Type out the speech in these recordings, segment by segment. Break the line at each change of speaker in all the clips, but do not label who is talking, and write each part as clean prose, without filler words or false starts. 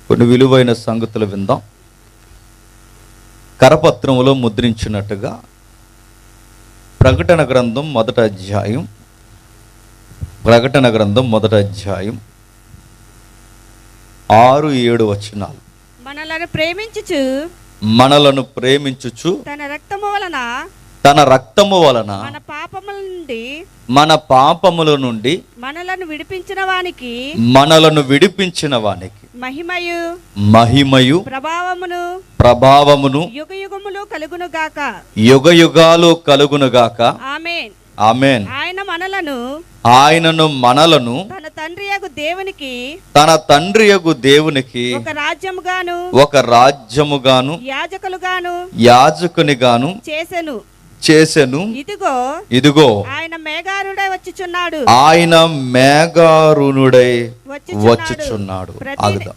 కొన్ని విలువైన సంగతులు విందాం. కరపత్రములో ముద్రించినట్టుగా ప్రకటన గ్రంథం మొదటి అధ్యాయం 6-7 వచనాలు. మనలను ప్రేమించుచు తన రక్తము వలన మన పాపముల నుండి మనలను విడిపించిన వానికి మహిమయు ప్రభావమును యుగయుగాలు కలుగునుగాక. ఆమేన్. ఆయనను మనలను తన తండ్రియగు దేవునికి ఒక రాజ్యముగాను యాజకునిగాను చేసెను. ఇదిగో ఆయన మేఘారుణుడై వచ్చుచున్నాడు. ఆగుదాం.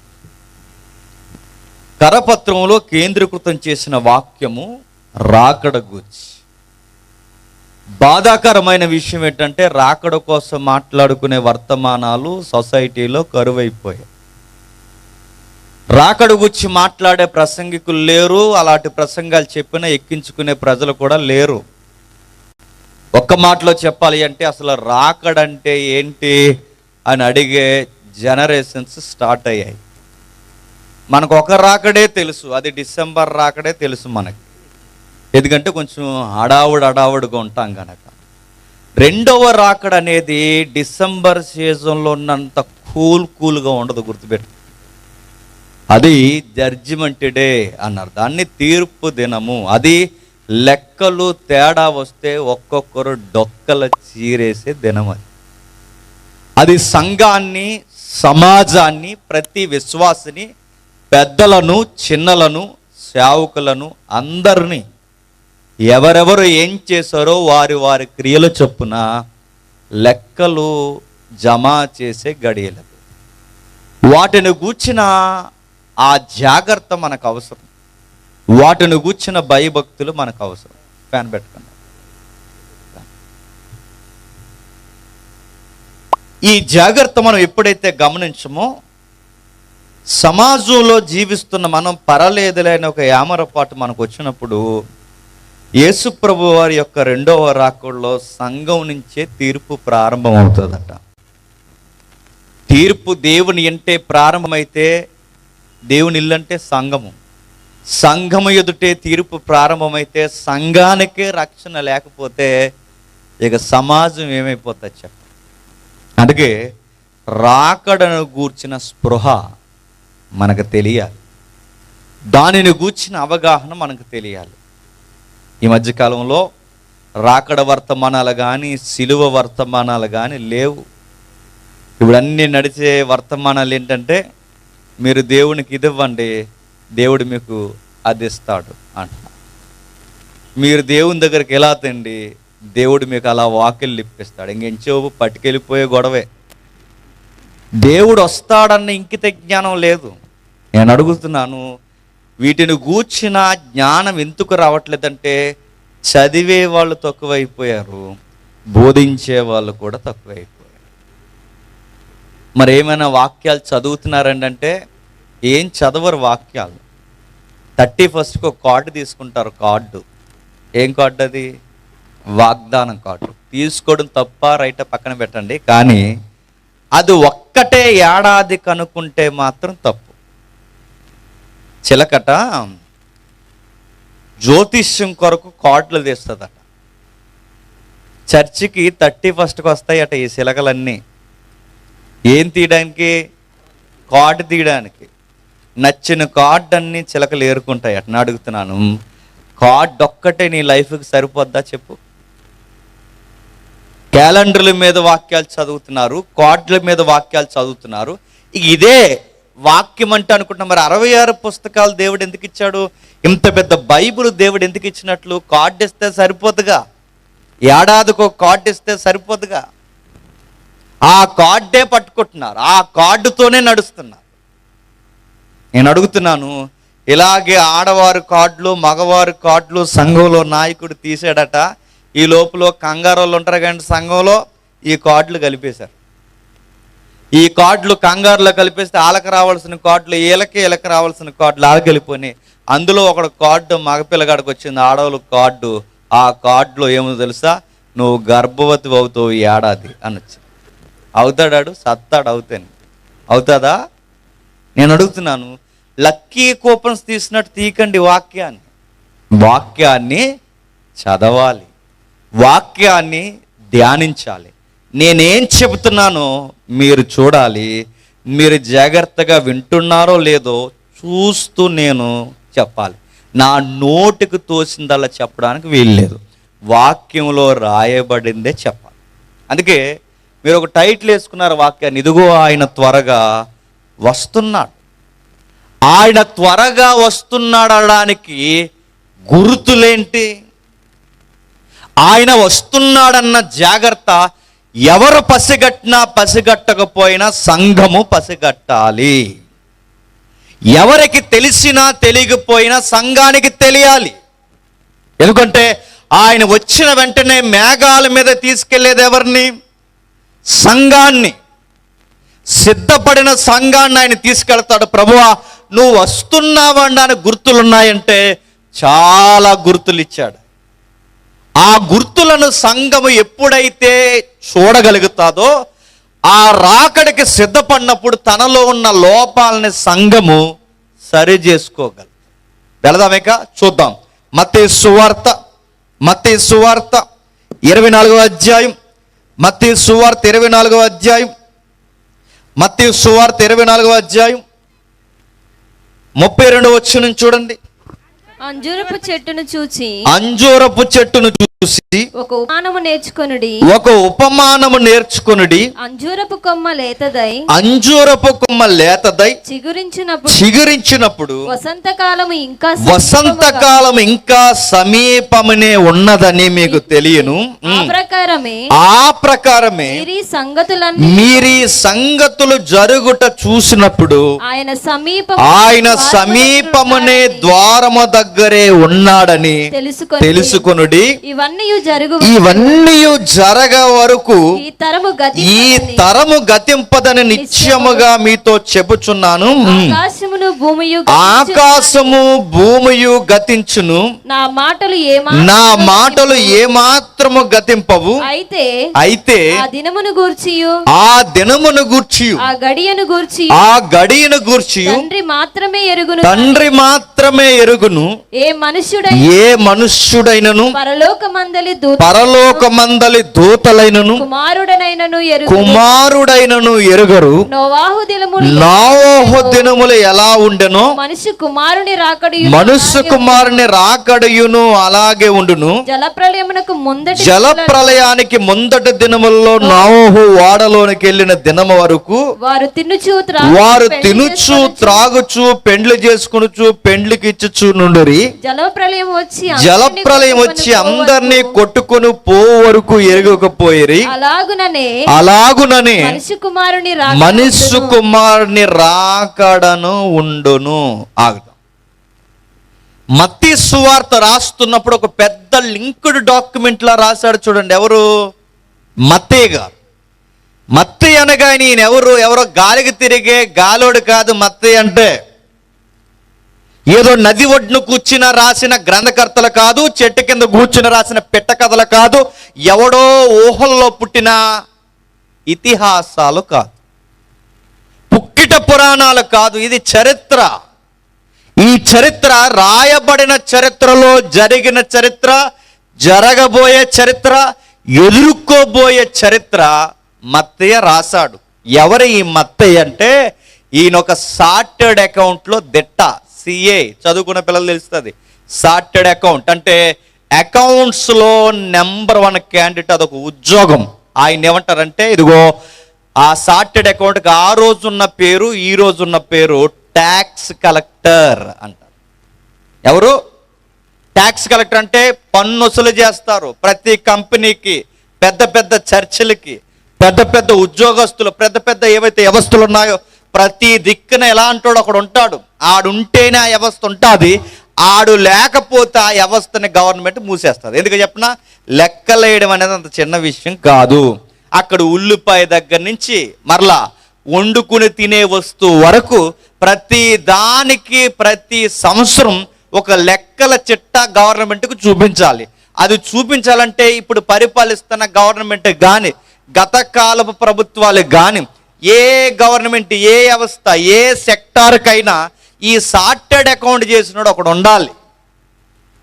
కరపత్రంలో కేంద్రీకృతం చేసిన వాక్యము రాకడ గూర్చి. బాధాకరమైన విషయం ఏంటంటే రాకడ కోసం మాట్లాడుకునే వర్తమానాలు సొసైటీలో కరువైపోయాయి. రాకడ గురించి మాట్లాడే ప్రసంగికులు లేరు. అలాంటి ప్రసంగాలు చెప్పినా ఎక్కించుకునే ప్రజలు కూడా లేరు. ఒక్క మాటలో చెప్పాలి అంటే అసలు రాకడంటే ఏంటి అని అడిగే జనరేషన్స్ స్టార్ట్ అయ్యాయి. మనకు ఒక రాకడే తెలుసు, అది డిసెంబర్ రాకడే తెలుసు మనకి. ఎందుకంటే కొంచెం హడావుడిగా ఉంటాం కనుక. రెండవ రాకడ అనేది డిసెంబర్ సీజన్లో ఉన్నంత కూల్గా ఉండదు. గుర్తుపెట్టు, అది జడ్జిమెంట్ డే అన్నారు. దాన్ని తీర్పు దినము. అది లెక్కలు తేడా వస్తే ఒక్కొక్కరు డొక్కల చీరేసే దినం. అది సంఘాన్ని, సమాజాన్ని, ప్రతి విశ్వాసిని, పెద్దలను, చిన్నలను, సేవకులను అందరినీ ఎవరెవరు ఏం చేశారో వారి వారి క్రియల చొప్పున లెక్కలు జమ చేసే గడియలు. వాటిని గూర్చిన ఆ జాగ్రత్త మనకు అవసరం. వాటిని గూర్చిన భయభక్తులు మనకు అవసరం. ఫ్యాన్ పెట్టుకున్నాం. ఈ జాగ్రత్త మనం ఎప్పుడైతే గమనించమో సమాజంలో జీవిస్తున్న మనం పరలేదులైన ఒక యామరపాటు మనకు వచ్చినప్పుడు యేసు ప్రభు వారి యొక్క రెండవ రాకడలో సంఘం నుంచే తీర్పు ప్రారంభం అవుతుందట. తీర్పు దేవుని అంటే ప్రారంభమైతే దేవుని ఇల్లు అంటే సంఘము. సంఘము ఎదుటే తీర్పు ప్రారంభమైతే సంఘానికే రక్షణ లేకపోతే ఇక సమాజం ఏమైపోతుంది చెప్ప. అందుకే రాకడను గూర్చిన స్పృహ మనకు తెలియాలి. దానిని గూర్చిన అవగాహన మనకు తెలియాలి. ఈ మధ్యకాలంలో రాకడ వర్తమానాలు కానీ సిలువ వర్తమానాలు కానీ లేవు. ఇప్పుడు అన్నీ నడిచే వర్తమానాలు ఏంటంటే మీరు దేవునికి ఇది ఇవ్వండి, దేవుడు మీకు అది ఇస్తాడు అంట. మీరు దేవుని దగ్గరికి ఎలా తండి, దేవుడు మీకు అలా వాకిళ్ళు ఇప్పిస్తాడు. ఇంకెంచేపు పట్టుకెళ్ళిపోయే గొడవే. దేవుడు వస్తాడన్న ఇంకిత జ్ఞానం లేదు. నేను అడుగుతున్నాను, వీటిని గూర్చిన జ్ఞానం ఎందుకు రావట్లేదంటే చదివే వాళ్ళు తక్కువైపోయారు, బోధించే వాళ్ళు కూడా తక్కువైపోయారు. మరి ఏమైనా వాక్యాలు చదువుతున్నారండి అంటే ఏం చదవరు వాక్యాలు. 31st ఒక కార్డు తీసుకుంటారు. కార్డు ఏం కార్డు? అది వాగ్దానం కార్డు. తీసుకోవడం తప్ప రైట్ పక్కన పెట్టండి, కానీ అది ఒక్కటే ఏడాది కనుక్కుంటే మాత్రం తప్పు. చిలకట జ్యోతిష్యం కొరకు కార్డులు తీస్తుందట. చర్చికి 31st వస్తాయట ఈ చిలకలన్నీ. ఏం తీయడానికి? కార్డు తీయడానికి. నచ్చిన కార్డు అన్నీ చిలకలు ఏరుకుంటాయి అట. నేను అడుగుతున్నాను, కార్డు ఒక్కటే నీ లైఫ్కి సరిపోద్దా చెప్పు? క్యాలెండర్ల మీద వాక్యాలు చదువుతున్నారు, కార్డుల మీద వాక్యాలు చదువుతున్నారు. ఇదే వాక్యం అంటే అనుకుంటున్నాం. మరి 66 పుస్తకాలు దేవుడు ఎందుకు ఇచ్చాడు? ఇంత పెద్ద బైబిల్ దేవుడు ఎందుకు ఇచ్చినట్లు? కార్డు ఇస్తే సరిపోదుగా? ఏడాదికి ఒక కార్డు ఇస్తే సరిపోదుగా? ఆ కార్డే పట్టుకుంటున్నారు, ఆ కార్డుతోనే నడుస్తున్నారు. నేను అడుగుతున్నాను, ఇలాగే ఆడవారి కార్డులు, మగవారి కార్డులు సంఘంలో నాయకుడు తీసాడట. ఈ లోపల కంగారోళ్ళు ఉంటారు కానీ సంఘంలో ఈ కార్డులు కలిపేశారు. ఈ కార్డులు కంగారులో కలిపేస్తే ఆలక రావాల్సిన కార్డులు ఈలకి రావాల్సిన కార్డులు ఆలకి వెళ్ళిపోయినాయి. అందులో ఒక కార్డు మగపిల్లగాడికి వచ్చింది, ఆడవాళ్ళ కార్డు. ఆ కార్డులో ఏమో తెలుసా, నువ్వు గర్భవతి అవుతావు ఈ ఏడాది అనొచ్చు. అవుతాడాడు? సత్తాడు. అవుతుందా? నేను అడుగుతున్నాను, లక్కీ కూపన్స్ తీసినట్టు తీయకండి వాక్యాన్ని చదవాలి, వాక్యాన్ని ధ్యానించాలి. నేనేం చెబుతున్నానో మీరు చూడాలి. మీరు జాగ్రత్తగా వింటున్నారో లేదో చూస్తూ నేను చెప్పాలి. నా నోటికి తోసిందల్లా చెప్పడానికి వీల్లేదు, వాక్యంలో రాయబడిందే చెప్పాలి. అందుకే మీరు ఒక టైటిల్ వేసుకున్నారు వాక్యాన్ని, ఇదిగో ఆయన త్వరగా వస్తున్నాడు. ఆయన త్వరగా వస్తున్నాడు అనడానికి గుర్తులేంటి? ఆయన వస్తున్నాడన్న జాగ్రత్త ఎవరు పసిగట్టినా పసిగట్టకపోయినా సంఘము పసిగట్టాలి. ఎవరికి తెలిసినా తెలియకపోయినా సంఘానికి తెలియాలి. ఎందుకంటే ఆయన వచ్చిన వెంటనే మేఘాల మీద తీసుకెళ్లేది ఎవరిని? సంఘాన్ని. సిద్ధపడిన సంఘాన్ని ఆయన తీసుకెళ్తాడు. ప్రభువా నువ్వు వస్తున్నావనడానికి గుర్తులున్నాయంటే చాలా గుర్తులు ఇచ్చాడు. ఆ గుర్తులను సంఘము ఎప్పుడైతే చూడగలుగుతాదో ఆ రాకడికి సిద్ధపడినప్పుడు తనలో ఉన్న లోపాలని సంఘము సరి చేసుకోగలదు. వెళదామేక చూద్దాం. మత్తయి సువార్త 24వ అధ్యాయం, మత్తయి సువార్త 24వ అధ్యాయం, మత్తయి సువార్త 24వ అధ్యాయం 32వ వచనం చూడండి.
అంజూరపు చెట్టును చూసి ఒక ఉపమానము నేర్చుకొనుడి. అంజూరపు కొమ్మ లేతదై చిగురించినప్పుడు వసంతకాలం ఇంకా సమీపమునే ఉన్నదని మీకు తెలియను. ఆ ప్రకారమే మీరీ సంగతులు జరుగుట చూసినప్పుడు ఆయన సమీపమునే ద్వారము దగ్గరే ఉన్నాడని తెలుసుకొనుడి. ఇవన్నీ జరగ వరకు ఈ తరము గతింపదని నిశ్చయముగా మీతో చెప్పుచున్నాను. ఆకాశము భూమియు గతించును, నా మాటలు ఏమాత్రము గతింపవు. అయితే ఆ దినమును గూర్చి ఆ గడియను గూర్చి తండ్రి మాత్రమే ఎరుగును. ఏ మనుష్యుడైనను పరలోకమందలి దూతలైనను కుమారుడైనను ఎరుగరు. నోవహు దినములు ఎలా ఉండెనో మనుష్య కుమారుని రాకడయును అలాగే ఉండును. జలప్రలయానికి ముందటి దినములలో నోవహు ఓడలోనికి వెళ్ళిన దినము వరకు వారు తినుచు త్రాగుచు పెండ్లి చేసుకునుచు పెండ్లికి ఇచ్చుచు నుండురి. జలప్రలయం వచ్చి అందరినీ కొట్టుకొని పోవు వరకు ఎరగకపోయిరి. అలాగుననే మనుష్య కుమారుని రాకడను ఉండును. ఆగుతాం. మత్తయి సువార్త రాస్తున్నప్పుడు ఒక పెద్ద లింక్డ్ డాక్యుమెంట్ లా రాశాడు చూడండి. ఎవరు? మత్తయి గారు. మత్తయి అనగా ఈయన ఎవరో గాలికి తిరిగే గాలోడు కాదు. మత్తయి అంటే ఏదో నది ఒడ్డును కూర్చుని రాసిన గ్రంథకర్తలు కాదు, చెట్టు కింద కూర్చుని రాసిన పెట్ట కథలు కాదు, ఎవడో ఊహల్లో పుట్టిన ఇతిహాసాలు కాదు, పుక్కిట పురాణాలు కాదు. ఇది చరిత్ర. ఈ చరిత్ర రాయబడిన చరిత్రలో జరిగిన చరిత్ర, జరగబోయే చరిత్ర, ఎదుర్కోబోయే చరిత్ర మత్తయి రాశాడు. ఎవరు ఈ మత్తయి అంటే ఈయన ఒక చార్టర్డ్ అకౌంట్లో దిట్ట. CA చదువుకున్న పిల్లలు తెలుస్తుంది. చార్టర్డ్ అకౌంట్ అంటే అకౌంట్స్లో నెంబర్ 1 క్యాండిడేట్. అదొక ఉద్యోగం. ఆయన ఏమంటారంటే ఇదిగో ఆ చార్టర్డ్ అకౌంట్కి ఆ రోజున్న పేరు ఈ రోజున్న పేరు ట్యాక్స్ కలెక్టర్ అంటారు. ఎవరు? ట్యాక్స్ కలెక్టర్ అంటే పన్ను వసూలు చేస్తారు ప్రతి కంపెనీకి, పెద్ద పెద్ద చర్చిలకి, పెద్ద పెద్ద ఉద్యోగస్తులు, పెద్ద పెద్ద ఏవైతే వ్యవస్థలు ఉన్నాయో ప్రతి దిక్కున ఎలా అంటాడు అక్కడ ఉంటాడు. ఆడుంటేనే ఆ వ్యవస్థ ఉంటుంది. ఆడు లేకపోతే ఆ వ్యవస్థని గవర్నమెంట్ మూసేస్తుంది. ఎందుకు చెప్పినా లెక్కలేయడం అనేది అంత చిన్న విషయం కాదు. అక్కడ ఉల్లిపాయ దగ్గర నుంచి మరలా
వండుకుని తినే వస్తువు వరకు ప్రతి దానికి ప్రతి సంవత్సరం ఒక లెక్కల చిట్టా గవర్నమెంట్కు చూపించాలి. అది చూపించాలంటే ఇప్పుడు పరిపాలిస్తున్న గవర్నమెంట్ కానీ గత కాలపు ప్రభుత్వాలు కానీ ఏ గవర్నమెంట్ ఏ వ్యవస్థ ఏ సెక్టార్కైనా ఈ చార్టెడ్ అకౌంట్ చేసినాడు ఒకడు ఉండాలి.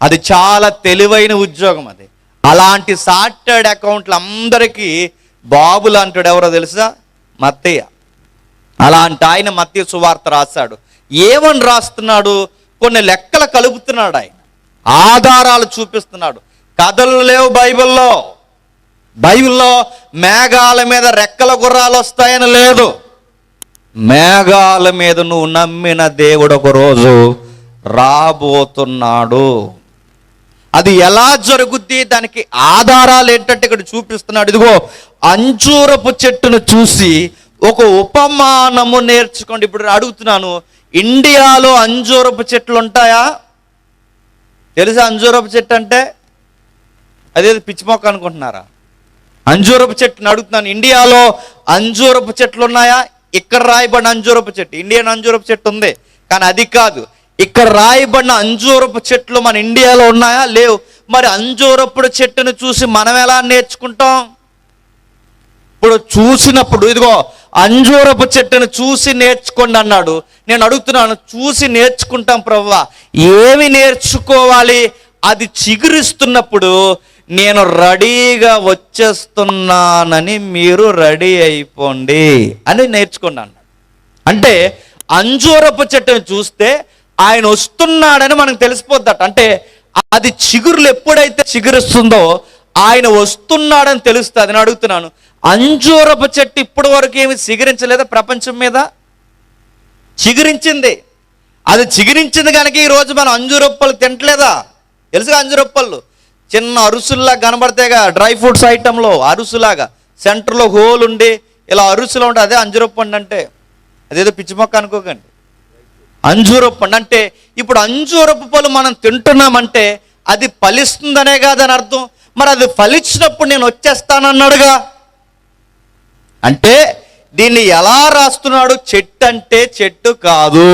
అది చాలా తెలివైన ఉద్యోగం. అది అలాంటి చార్టెడ్ అకౌంట్లు అందరికీ బాబు లాంటాడు. ఎవరో తెలుసా? మత్తయ్య. అలాంటి ఆయన మత్తయి సువార్త రాశాడు. ఏమని రాస్తున్నాడు? కొన్ని లెక్కలు కలుపుతున్నాడు. ఆయన ఆధారాలు చూపిస్తున్నాడు. కథలు లేవు బైబిల్లో. బైబిల్లో మేఘాల మీద రెక్కల గుర్రాలు వస్తాయని లేదు. మేఘాల మీద నువ్వు నమ్మిన దేవుడు ఒక రోజు రాబోతున్నాడు. అది ఎలా జరుగుద్ది, దానికి ఆధారాలు ఏంటంటే ఇక్కడ చూపిస్తున్నాడు. ఇదిగో అంజూరపు చెట్టును చూసి ఒక ఉపమానము నేర్చుకోండి. ఇప్పుడు అడుగుతున్నాను, ఇండియాలో అంజూరపు చెట్లు ఉంటాయా? తెలుసా అంజూరపు చెట్టు అంటే? అదేది పిచ్చి మొక్క అనుకుంటున్నారా? అంజూరపు చెట్టుని అడుగుతున్నాను. ఇండియాలో అంజూరపు చెట్లు ఉన్నాయా? ఇక్కడ రాయబడిన అంజూరపు చెట్టు, ఇండియన్ అంజూరపు చెట్టు ఉంది, కానీ అది కాదు. ఇక్కడ రాయబడిన అంజూరపు చెట్లు మన ఇండియాలో ఉన్నాయా? లేవు. మరి అంజూరపు చెట్టును చూసి మనం ఎలా నేర్చుకుంటాం? ఇప్పుడు చూసినప్పుడు ఇదిగో అంజూరపు చెట్టును చూసి నేర్చుకోండి అన్నాడు. నేను అడుగుతున్నాను, చూసి నేర్చుకుంటాం ప్రభువా, ఏమి నేర్చుకోవాలి? అది చిగురిస్తున్నప్పుడు నేను రెడీగా వచ్చేస్తున్నానని మీరు రెడీ అయిపోండి అని నేర్చుకోండి అన్నాడు. అంటే అంజూరపు చెట్టును చూస్తే ఆయన వస్తున్నాడని మనకు తెలిసిపోద్దట. అంటే అది చిగురులు ఎప్పుడైతే చిగురిస్తుందో ఆయన వస్తున్నాడని తెలుస్తుంది. నేను అడుగుతున్నాను, అంజూరపు చెట్టు ఇప్పటి వరకు ఏమి చిగురించలేదా? ప్రపంచం మీద చిగురించింది. అది చిగురించింది కనుక ఈరోజు మనం అంజూరప్పలు తింటలేదా? తెలుసుగా అంజూరప్పళ్ళు చిన్న అరుసుల్లా కనబడతాయిగా, డ్రై ఫ్రూట్స్ ఐటెంలో అరుసులాగా సెంటర్లో హోల్ ఉండి ఇలా అరుసులో ఉంటే అదే అంజూరపు పండు. అంటే అదేదో పిచ్చి మొక్క అనుకోకండి. అంజూరపు పండు అంటే ఇప్పుడు అంజూరపు పళ్ళు మనం తింటున్నామంటే అది ఫలిస్తుందనే కాదని అర్థం. మరి అది ఫలించినప్పుడు నేను వచ్చేస్తానన్నాడుగా. అంటే దీన్ని ఎలా రాస్తున్నాడు? చెట్టు అంటే చెట్టు కాదు,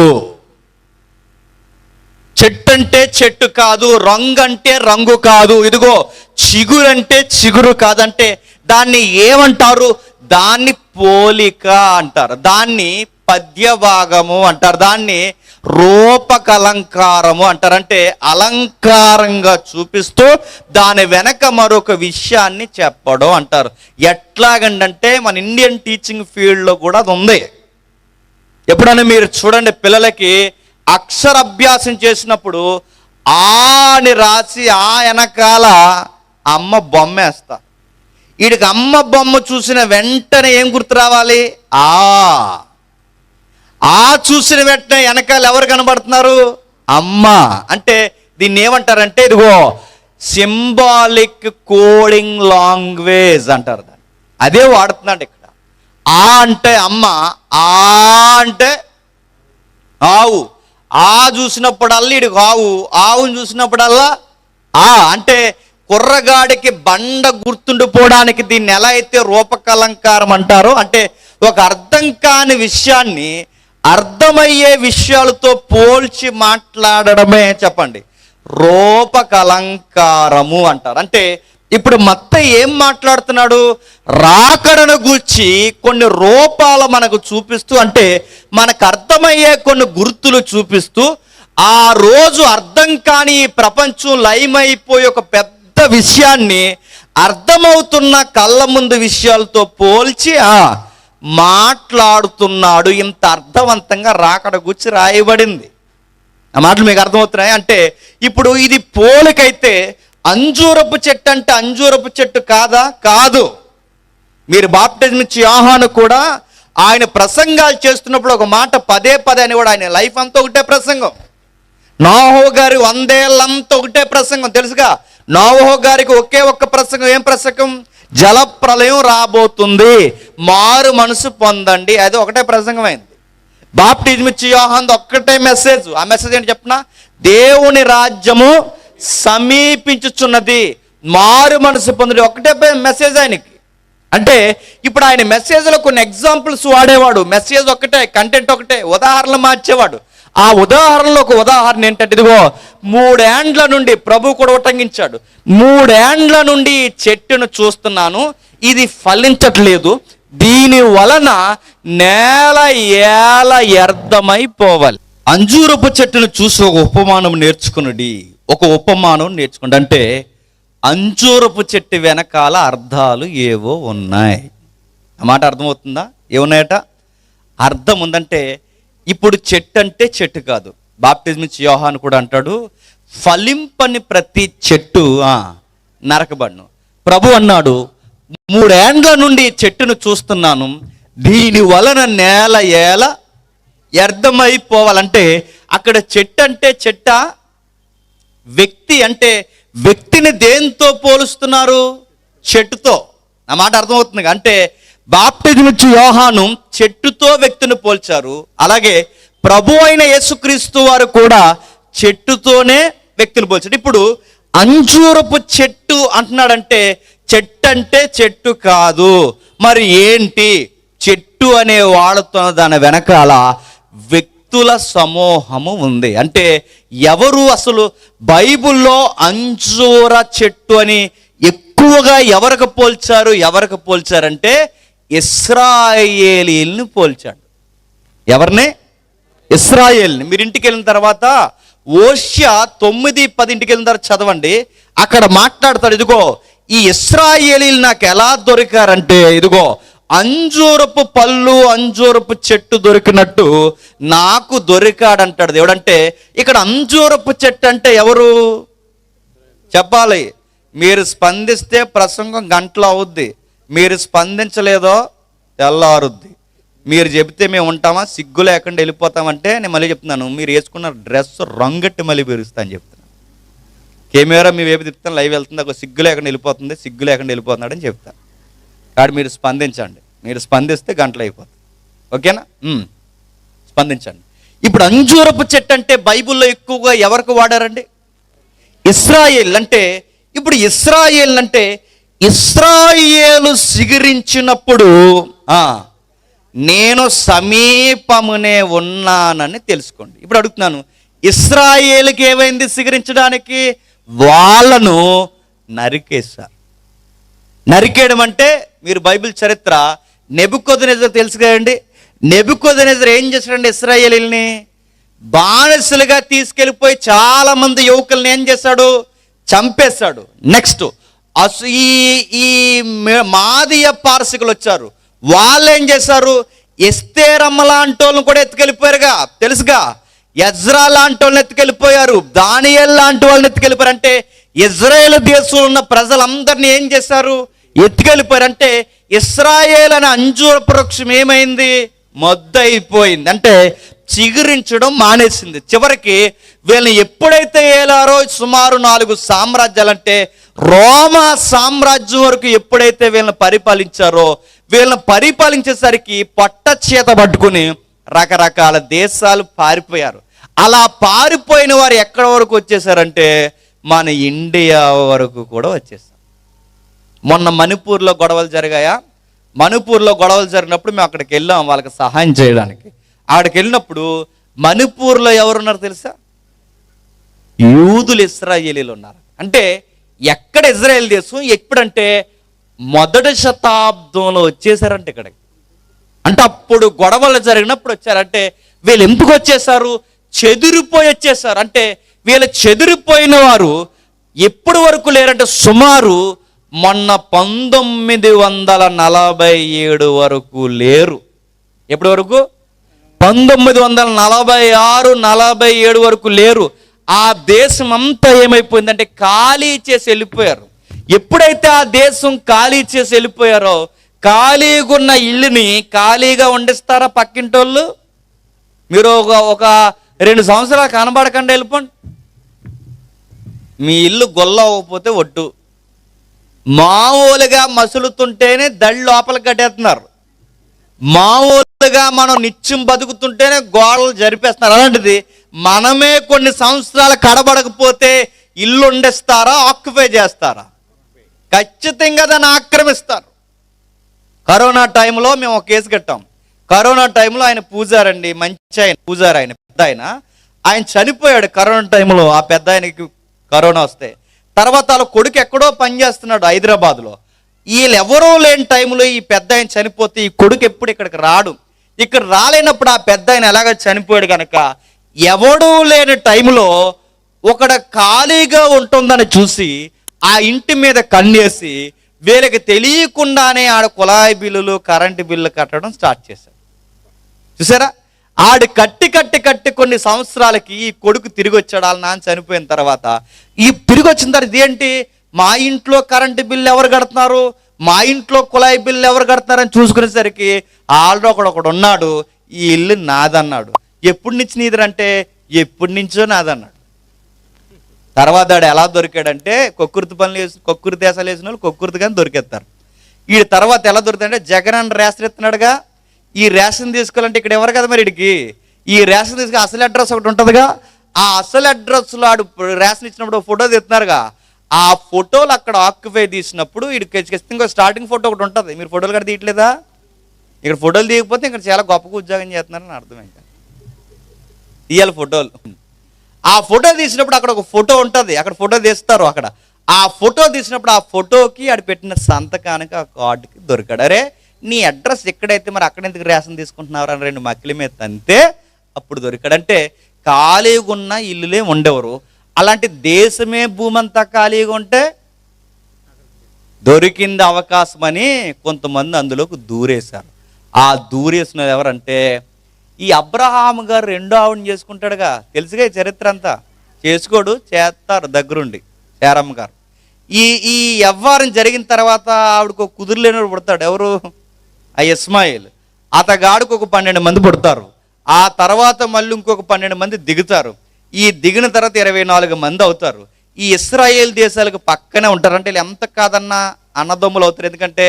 చెట్టు అంటే చెట్టు కాదు, రంగు అంటే రంగు కాదు, ఇదిగో చిగురు అంటే చిగురు కాదంటే దాన్ని ఏమంటారు? దాన్ని పోలిక అంటారు, దాన్ని పద్యభాగము అంటారు, దాన్ని రూపకలంకారము అంటారు. అంటే అలంకారంగా చూపిస్తూ దాని వెనక మరొక విషయాన్ని చెప్పడం అంటారు. ఎట్లాగంటే మన ఇండియన్ టీచింగ్ ఫీల్డ్లో కూడా అది ఉంది. ఎప్పుడైనా మీరు చూడండి, పిల్లలకి అక్షరాభ్యాసం చేసినప్పుడు ఆ అని రాసి ఆ వెనకాల అమ్మ బొమ్మ వేస్తా. వీడికి అమ్మ బొమ్మ చూసిన వెంటనే ఏం గుర్తు రావాలి? ఆ చూసిన వెంటనే వెనకాల ఎవరు కనబడుతున్నారు? అమ్మ. అంటే దీన్ని ఏమంటారంటే ఇదిగో సింబాలిక్ కోడింగ్ లాంగ్వేజ్ అంటారు. దాన్ని అదే వాడుతున్నాడు ఇక్కడ. ఆ అంటే అమ్మ, ఆ అంటే ఆవు. ఆ చూసినప్పుడల్లా ఇడికి ఆవు, ఆవును చూసినప్పుడల్లా ఆ. అంటే కుర్రగాడికి బండ గుర్తుండిపోవడానికి దీన్ని ఎలా అయితే రూపకలంకారం అంటారో, అంటే ఒక అర్థం కాని విషయాన్ని అర్థమయ్యే విషయాలతో పోల్చి మాట్లాడడమే చెప్పండి రూపకలంకారము అంటారు. అంటే ఇప్పుడు మత్తయి ఏం మాట్లాడుతున్నాడు? రాకడను గూర్చి కొన్ని రూపాలు మనకు చూపిస్తూ, అంటే మనకు అర్థమయ్యే కొన్ని గుర్తులు చూపిస్తూ, ఆ రోజు అర్థం కాని ప్రపంచం లయమైపోయి ఒక పెద్ద విషయాన్ని అర్థమవుతున్న కళ్ళ ముందు విషయాలతో పోల్చి మాట్లాడుతున్నాడు. ఇంత అర్థవంతంగా రాకడ గూర్చి రాయబడింది. ఆ మాటలు మీకు అర్థమవుతున్నాయి? అంటే ఇప్పుడు ఇది పోలికైతే అంజూరపు చెట్టు అంటే అంజూరపు చెట్టు కాదా? కాదు. మీరు బాప్టిజం ఇచ్చి యోహాను కూడా ఆయన ప్రసంగాలు చేస్తున్నప్పుడు ఒక మాట పదే అని కూడా ఆయన లైఫ్ అంతా ఒకటే ప్రసంగం. నోవహు గారి 100 ఏళ్ళంతా ఒకటే ప్రసంగం. తెలుసుగా, నోవహు గారికి ఒకే ఒక్క ప్రసంగం. ఏం ప్రసంగం? జలప్రలయం రాబోతుంది, మారు మనసు పొందండి. అది ఒకటే ప్రసంగం అయింది. బాప్టిజం ఇచ్చి యోహాను ఒక్కటే మెసేజ్. ఆ మెసేజ్ ఏంటి చెప్పనా? దేవుని రాజ్యము సమీపించుచున్నది, మారు మనసు పొందండి. ఒకటే మెసేజ్ ఆయనకి. అంటే ఇప్పుడు ఆయన మెసేజ్లో కొన్ని ఎగ్జాంపుల్స్ వాడేవాడు. మెసేజ్ ఒకటే, కంటెంట్ ఒకటే, ఉదాహరణలు మార్చేవాడు. ఆ ఉదాహరణలో ఒక ఉదాహరణ ఏంటంటే, ఇదిగో 3 ఏండ్ల నుండి ప్రభు కూడా ఉటంకించాడు. 3 ఏండ్ల నుండి ఈ చెట్టును చూస్తున్నాను, ఇది ఫలించట్లేదు, దీని వలన నేల ఏల వ్యర్థమైపోవాలి. అంజూరపు చెట్టును చూసి ఒక ఉపమానం నేర్చుకున్నది. ఒక ఉపమానం నేర్చుకోండి. అంటే అంజూరపు చెట్టు వెనకాల అర్థాలు ఏవో ఉన్నాయి. ఆ మాట అర్థమవుతుందా? ఏమున్నాయట? అర్థం ఉందంటే, ఇప్పుడు చెట్టు అంటే చెట్టు కాదు. బాప్టిజం ఇచ్చి యోహాను కూడా అంటాడు, ఫలింపని ప్రతి చెట్టు నరకబడును. ప్రభు అన్నాడు, 3 ఏండ్ల నుండి చెట్టును చూస్తున్నాను, దీని వలన నేల ఏల వ్యర్థమైపోవాలంటే అక్కడ చెట్టు అంటే చెట్ట, వ్యక్తి అంటే వ్యక్తిని దేంతో పోలుస్తున్నారు? చెట్టుతో. నా మాట అర్థమవుతుంది. అంటే బాప్టిజం ఇచ్చి యోహాను చెట్టుతో వ్యక్తిని పోల్చారు. అలాగే ప్రభు అయిన యేసుక్రీస్తు వారు కూడా చెట్టుతోనే వ్యక్తిని పోల్చారు. ఇప్పుడు అంజూరపు చెట్టు అంటున్నాడంటే చెట్టు అంటే చెట్టు కాదు. మరి ఏంటి? చెట్టు అనే వాడుతున్న దాని వెనకాల వ్యక్తుల సమూహము ఉంది. అంటే ఎవరు అసలు బైబిల్లో అంజూర చెట్టు అని ఎక్కువగా ఎవరికి పోల్చారంటే ఇశ్రాయేలీల్ని పోల్చాడు. ఎవరిని? ఇశ్రాయేల్ని. మీరు ఇంటికి వెళ్ళిన తర్వాత ఓష్య 9:10 ఇంటికి వెళ్ళిన తర్వాత చదవండి. అక్కడ మాట్లాడతాడు, ఇదిగో ఈ ఇశ్రాయేలీలు నాకు ఎలా దొరికారంటే, ఇదిగో అంజూరపు పళ్ళు, అంజూరపు చెట్టు దొరికినట్టు నాకు దొరికాడంటాడు దేవుడు. అంటే ఇక్కడ అంజూరపు చెట్టు అంటే ఎవరు చెప్పాలి? మీరు స్పందిస్తే ప్రసంగం గంటలో అవుద్ది, మీరు స్పందించలేదో తెల్లారుద్ది. మీరు చెబితే మేము ఉంటామా? సిగ్గు లేకుండా వెళ్ళిపోతామంటే నేను మళ్ళీ చెప్తున్నాను, మీరు వేసుకున్న డ్రెస్ రంగట్టి మళ్ళీ పెరుగుస్తా అని చెప్తున్నాను. కెమెరా మీ వైపు తిప్పుతాను, లైవ్ వెళ్తుంది, ఒక సిగ్గు లేకుండా వెళ్ళిపోతుంది, సిగ్గు లేకుండా వెళ్ళిపోతున్నాడు అని చెప్తాను. కాబట్టి మీరు స్పందించండి. మీరు స్పందిస్తే గంటలు అయిపోతుంది. ఓకేనా? స్పందించండి. ఇప్పుడు అంజూరపు చెట్టు అంటే బైబిల్లో ఎక్కువగా ఎవరికి వాడారండి? ఇశ్రాయేల్. అంటే ఇప్పుడు ఇశ్రాయేల్ అంటే ఇశ్రాయేలు సిగురించినప్పుడు నేను సమీపమునే ఉన్నానని తెలుసుకోండి. ఇప్పుడు అడుగుతున్నాను, ఇశ్రాయేలుకి ఏమైంది సిగురించడానికి? వాళ్ళను నరికేశారు. నరికేయడం అంటే మీరు బైబిల్ చరిత్ర నెబుకద్నెజర్ తెలుసు కదండి. నెబుకద్నెజర్ ఏం చేశాడంటే ఇశ్రాయేలీల్ని బానిసలుగా తీసుకెళ్ళిపోయి చాలా మంది యువకుల్ని ఏం చేశాడు? చంపేశాడు. నెక్స్ట్ ఈ మాదియ పారసికులు వచ్చారు, వాళ్ళు ఏం చేశారు? ఎస్తేరమ్మ లాంటి వాళ్ళని కూడా ఎత్తుకెళ్ళిపోయారుగా, తెలుసుగా. ఎజ్రా లాంటి వాళ్ళని ఎత్తుకెళ్ళిపోయారు, దానియేల్ లాంటి వాళ్ళని ఎత్తుకెళ్ళిపోయారు. అంటే ఇజ్రాయేల్ దేశంలో ఉన్న ప్రజలందరినీ ఏం చేశారు? ఎత్తుకెళ్ళిపోయారు. అంటే ఇశ్రాయేల్ అనే అంజూరపు వృక్షం ఏమైంది? మొద్దయిపోయింది. అంటే చిగురించడం మానేసింది. చివరికి వీళ్ళని ఎప్పుడైతే ఏలారో సుమారు 4 సామ్రాజ్యాలంటే రోమా సామ్రాజ్యం వరకు ఎప్పుడైతే వీళ్ళని పరిపాలించారో, వీళ్ళని పరిపాలించేసరికి పొట్ట చేత పట్టుకుని రకరకాల దేశాలు పారిపోయారు. అలా పారిపోయిన వారు ఎక్కడి వరకు వచ్చేసారంటే మన ఇండియా వరకు కూడా వచ్చేసారు. మొన్న మణిపూర్లో గొడవలు జరిగాయా? మణిపూర్లో గొడవలు జరిగినప్పుడు మేము అక్కడికి వెళ్ళాం వాళ్ళకి సహాయం చేయడానికి. అక్కడికి వెళ్ళినప్పుడు మణిపూర్లో ఎవరున్నారు తెలుసా? యూదులు, ఇశ్రాయేలీలు ఉన్నారు. అంటే ఎక్కడ ఇజ్రాయేల్ దేశం ఎప్పుడంటే 1వ శతాబ్దంలో వచ్చేసారంటే ఇక్కడికి. అంటే అప్పుడు గొడవలు జరిగినప్పుడు వచ్చారంటే వీళ్ళు ఎందుకు వచ్చేసారు? చెదిరిపోయి వచ్చేసారు. అంటే వీళ్ళు చెదిరిపోయిన వారు ఎప్పటి వరకు లేరంటే సుమారు మొన్న 1947 వరకు లేరు. ఎప్పటి వరకు? 1946, 47 వరకు లేరు. ఆ దేశం అంతా ఏమైపోయిందంటే ఖాళీ చేసి వెళ్ళిపోయారు. ఎప్పుడైతే ఆ దేశం ఖాళీ చేసి వెళ్ళిపోయారో, ఖాళీగా ఉన్న ఇల్లుని ఖాళీగా వండిస్తారా పక్కింటోళ్ళు? మీరు ఒక 2 సంవత్సరాలు కనబడకుండా వెళ్ళిపోండి. మీ ఇల్లు గొల్ల అవ్వకపోతే ఒట్టు. మామూలుగా మసులుతుంటేనే దళ్ళు లోపలికి కట్టేస్తున్నారు. మామూలుగా మనం నిత్యం బతుకుతుంటేనే గోడలు జరిపేస్తున్నారు. అలాంటిది మనమే కొన్ని సంవత్సరాలు కడబడకపోతే ఇల్లు వండేస్తారా? ఆక్యుపై చేస్తారా? ఖచ్చితంగా దాన్ని ఆక్రమిస్తారు. కరోనా టైంలో మేము ఒక కేసు కట్టాం. కరోనా టైంలో ఆయన పూజారండి, మంచి ఆయన పూజారు, ఆయన పెద్ద ఆయన చనిపోయాడు కరోనా టైంలో. ఆ పెద్ద ఆయనకి కరోనా వస్తే తర్వాత వాళ్ళ కొడుకు ఎక్కడో పనిచేస్తున్నాడు హైదరాబాద్లో. వీళ్ళు ఎవరో లేని టైంలో ఈ పెద్ద ఆయన చనిపోతే ఈ కొడుకు ఎప్పుడు ఇక్కడికి రాడు. ఇక్కడ రాలేనప్పుడు ఆ పెద్ద ఆయన ఎలాగ చనిపోయాడు కనుక ఎవడూ లేని టైంలో ఒకడ ఖాళీగా ఉంటుందని చూసి ఆ ఇంటి మీద కన్నేసి వీళ్ళకి తెలియకుండానే ఆడ కుళాయి బిల్లులు కరెంటు బిల్లు కట్టడం స్టార్ట్ చేశారు. చూసారా, ఆడు కట్టి కొన్ని సంవత్సరాలకి ఈ కొడుకు తిరిగి వచ్చాడు. వాళ్ళ నాన్న చనిపోయిన తర్వాత ఈ తిరిగి వచ్చిన తర్వాత ఇదేంటి, మా ఇంట్లో కరెంటు బిల్లు ఎవరు కడుతున్నారు, మా ఇంట్లో కుళాయి బిల్లు ఎవరు కడుతున్నారని చూసుకునేసరికి ఆల్రెడీ ఒకడు ఉన్నాడు, ఈ ఇల్లు నాదన్నాడు. ఎప్పటి నుంచి నీదంటే ఎప్పటి నుంచో నాదన్నాడు. తర్వాత ఆడు ఎలా దొరికాడంటే కొక్కుర్తి దేశాలు వేసిన వాళ్ళు కొక్కుర్తిగానే దొరికేస్తారు. ఈ తర్వాత ఎలా దొరుకుతాడంటే జగన్ అని రేషన్ ఇస్తున్నాడుగా, ఈ రేషన్ తీసుకోవాలంటే ఇక్కడ ఎవరు కదా మరి వీడికి, ఈ రేషన్ తీసుకుని అసలు అడ్రస్ ఒకటి ఉంటుందిగా, ఆ అసలు అడ్రస్లో ఆడు రేషన్ ఇచ్చినప్పుడు ఫోటో తీస్తున్నారుగా, ఆ ఫోటోలు అక్కడ ఆక్యుపై తీసినప్పుడు వీడికి ఇంకో స్టార్టింగ్ ఫోటో ఒకటి ఉంటుంది. మీరు ఫోటోలు కూడా తీయట్లేదా, ఇక్కడ ఫోటోలు తీయకపోతే ఇక్కడ చాలా గొప్పగా ఉద్యోగం చేస్తున్నారని అర్థం. ఇంకా తీయాలి ఫోటోలు. ఆ ఫోటో తీసినప్పుడు అక్కడ ఒక ఫోటో ఉంటుంది, అక్కడ ఫోటో తీస్తారు. అక్కడ ఆ ఫోటో తీసినప్పుడు ఆ ఫోటోకి ఆడు పెట్టిన సంతకానికి ఆ కార్డుకి దొరికాడు. అరే నీ అడ్రస్ ఎక్కడైతే మరి అక్కడ ఎందుకు రేషన్ తీసుకుంటున్నారు అని 2 మక్కిల మీద తంతే అప్పుడు దొరికాడు. అంటే ఖాళీగా ఉన్న ఇల్లులే ఉండేవారు. అలాంటి దేశమే భూమి అంతా ఖాళీగా ఉంటే దొరికింది అవకాశం అని కొంతమంది అందులోకి దూరేశారు. ఆ దూరేసిన ఎవరంటే ఈ అబ్రహాము గారు రెండో ఆవిడని చేసుకుంటాడుగా, తెలుసుగా ఈ చరిత్ర అంతా. చేసుకోడు, చేస్తారు దగ్గరుండి శారమ్మ గారు. ఈ వ్యవహారం జరిగిన తర్వాత ఆవిడకు కుదురులేని పుడతాడు. ఎవరు, ఆ ఇస్మాయిల్. అతగాడికి ఒక 12 మంది పుడతారు. ఆ తర్వాత మళ్ళీ ఇంకొక 12 మంది దిగుతారు. ఈ దిగిన తర్వాత 24 మంది అవుతారు. ఈ ఇశ్రాయేల్ దేశాలకు పక్కనే ఉంటారు. అంటే ఎంత కాదన్నా అన్నదమ్ములు అవుతారు. ఎందుకంటే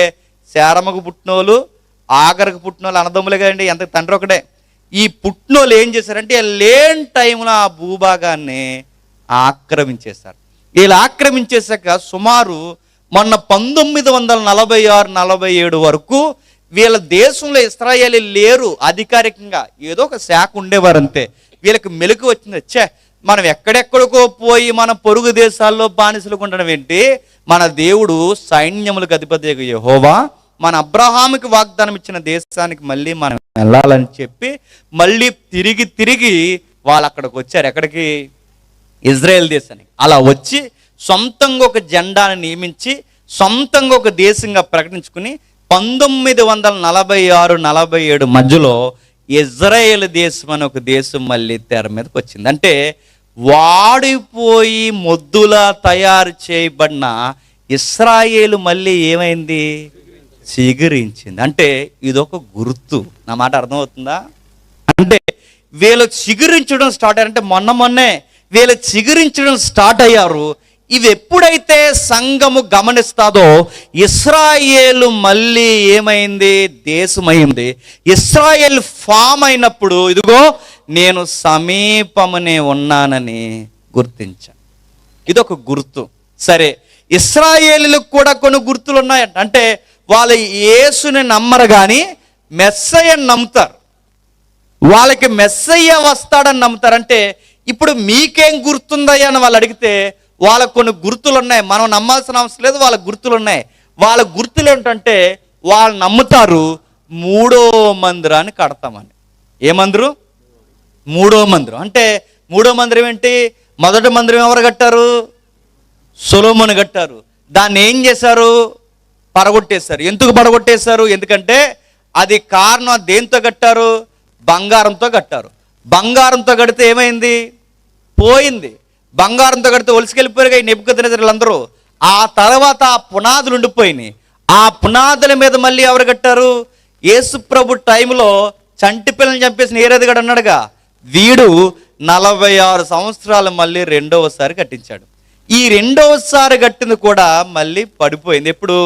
శారమ్మకు పుట్టినోళ్ళు ఆగరకు పుట్టినోళ్ళు అన్నదమ్ములే కదండి, ఎంత తండ్రి ఒకడే. ఈ పుట్టినోళ్ళు ఏం చేశారంటే లేని టైంలో ఆ భూభాగాన్ని ఆక్రమించేశారు. వీళ్ళు ఆక్రమించేశాక సుమారు మొన్న 1946-47 వరకు వీళ్ళ దేశంలో ఇశ్రాయేలు లేరు అధికారికంగా, ఏదో ఒక శాఖ ఉండేవారు అంతే. వీళ్ళకి మెలకు వచ్చింది, వచ్చే మనం ఎక్కడెక్కడికో పోయి మన పొరుగు దేశాల్లో బానిసలకు ఉండడం ఏంటి, మన దేవుడు సైన్యములకు అధిపతి యెహోవా మన అబ్రహాముకి వాగ్దానం ఇచ్చిన దేశానికి మళ్ళీ మనం వెళ్ళాలని చెప్పి మళ్ళీ తిరిగి వాళ్ళు అక్కడికి వచ్చారు. ఎక్కడికి, ఇజ్రాయెల్ దేశానికి. అలా వచ్చి సొంతంగా ఒక జెండాను నియమించి సొంతంగా ఒక దేశంగా ప్రకటించుకుని 1946-47 మధ్యలో ఇజ్రాయేల్ దేశం అని ఒక దేశం మళ్ళీ తెర మీదకి వచ్చింది. అంటే వాడిపోయి మొద్దులా తయారు చేయబడిన ఇశ్రాయేలు మళ్ళీ ఏమైంది, చిగురించింది. అంటే ఇదొక గుర్తు. నా మాట అర్థమవుతుందా? అంటే వీళ్ళు చిగురించడం స్టార్ట్ అయ్యారంటే మొన్నే వీళ్ళు చిగురించడం స్టార్ట్ అయ్యారు. ఇవి ఎప్పుడైతే సంఘము గమనిస్తాదో ఇశ్రాయేలు మళ్ళీ ఏమైంది, దేశమైంది. ఇశ్రాయేల్ ఫామ్ అయినప్పుడు ఇదిగో నేను సమీపమునే ఉన్నానని గుర్తించాను. ఇదొక గుర్తు. సరే, ఇశ్రాయేలులకు కూడా కొన్ని గుర్తులు ఉన్నాయి. అంటే వాళ్ళు యేసుని నమ్మరు కానీ మెస్సయ్యని నమ్ముతారు. వాళ్ళకి మెస్సయ్య వస్తాడని నమ్ముతారు. అంటే ఇప్పుడు మీకేం గుర్తుందయ్యా అని వాళ్ళు అడిగితే వాళ్ళకు కొన్ని గుర్తులు ఉన్నాయి. మనం నమ్మాల్సిన అవసరం లేదు, వాళ్ళ గుర్తులు ఉన్నాయి. వాళ్ళ గుర్తులు ఏంటంటే వాళ్ళు నమ్ముతారు 3వ మందిరాన్ని కడతామని. ఏ మందిరం? 3వ మందిరం. అంటే 3వ మందిరం ఏంటి? మొదటి మందిరం ఎవరు కట్టారు? సొలొమోను కట్టారు. దాన్ని ఏం చేశారు? పడగొట్టేశారు. ఎందుకు పడగొట్టేశారు? ఎందుకంటే అది కారణం దేంతో కట్టారు? బంగారంతో కట్టారు. బంగారంతో కడితే ఏమైంది? పోయింది. బంగారంతో కడితే ఒలిసికెళ్ళిపోయారుగా ఈ నెబుకద్నెజరులందరూ. ఆ తర్వాత ఆ పునాదులు ఉండిపోయినాయి. ఆ పునాదుల మీద మళ్ళీ ఎవరు కట్టారు? యేసు ప్రభు టైంలో చంటి పిల్లల్ని చంపేసిన ఏరేదిగాడు అన్నాడుగా, వీడు 46 సంవత్సరాలు మళ్ళీ రెండవసారి కట్టించాడు. ఈ రెండవసారి కట్టింది కూడా మళ్ళీ పడిపోయింది. ఎప్పుడు?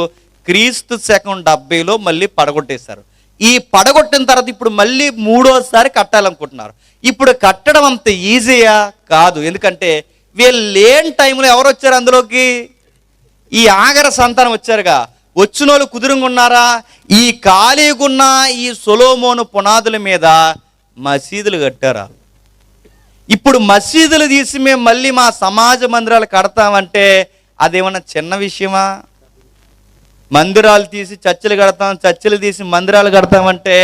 క్రీస్తు శకం 70లో మళ్ళీ పడగొట్టేశారు. ఈ పడగొట్టిన తర్వాత ఇప్పుడు మళ్ళీ 3వసారి కట్టాలనుకుంటున్నారు. ఇప్పుడు కట్టడం అంత ఈజీయా? కాదు. ఎందుకంటే వీళ్ళు లేని టైంలో ఎవరు వచ్చారు అందులోకి? ఈ ఆగర సంతానం వచ్చారుగా. వచ్చినోళ్ళు కుదురుగా ఉన్నారా? ఈ ఖాళీగున్న ఈ సొలొమోను పునాదుల మీద మసీదులు కట్టారా? ఇప్పుడు మసీదులు తీసి మేము మళ్ళీ మా సమాజ మందిరాలు కడతామంటే అదేమన్నా చిన్న విషయమా? మందిరాలు తీసి చర్చిలు కడతాం, చర్చిలు తీసి మందిరాలు కడతామంటే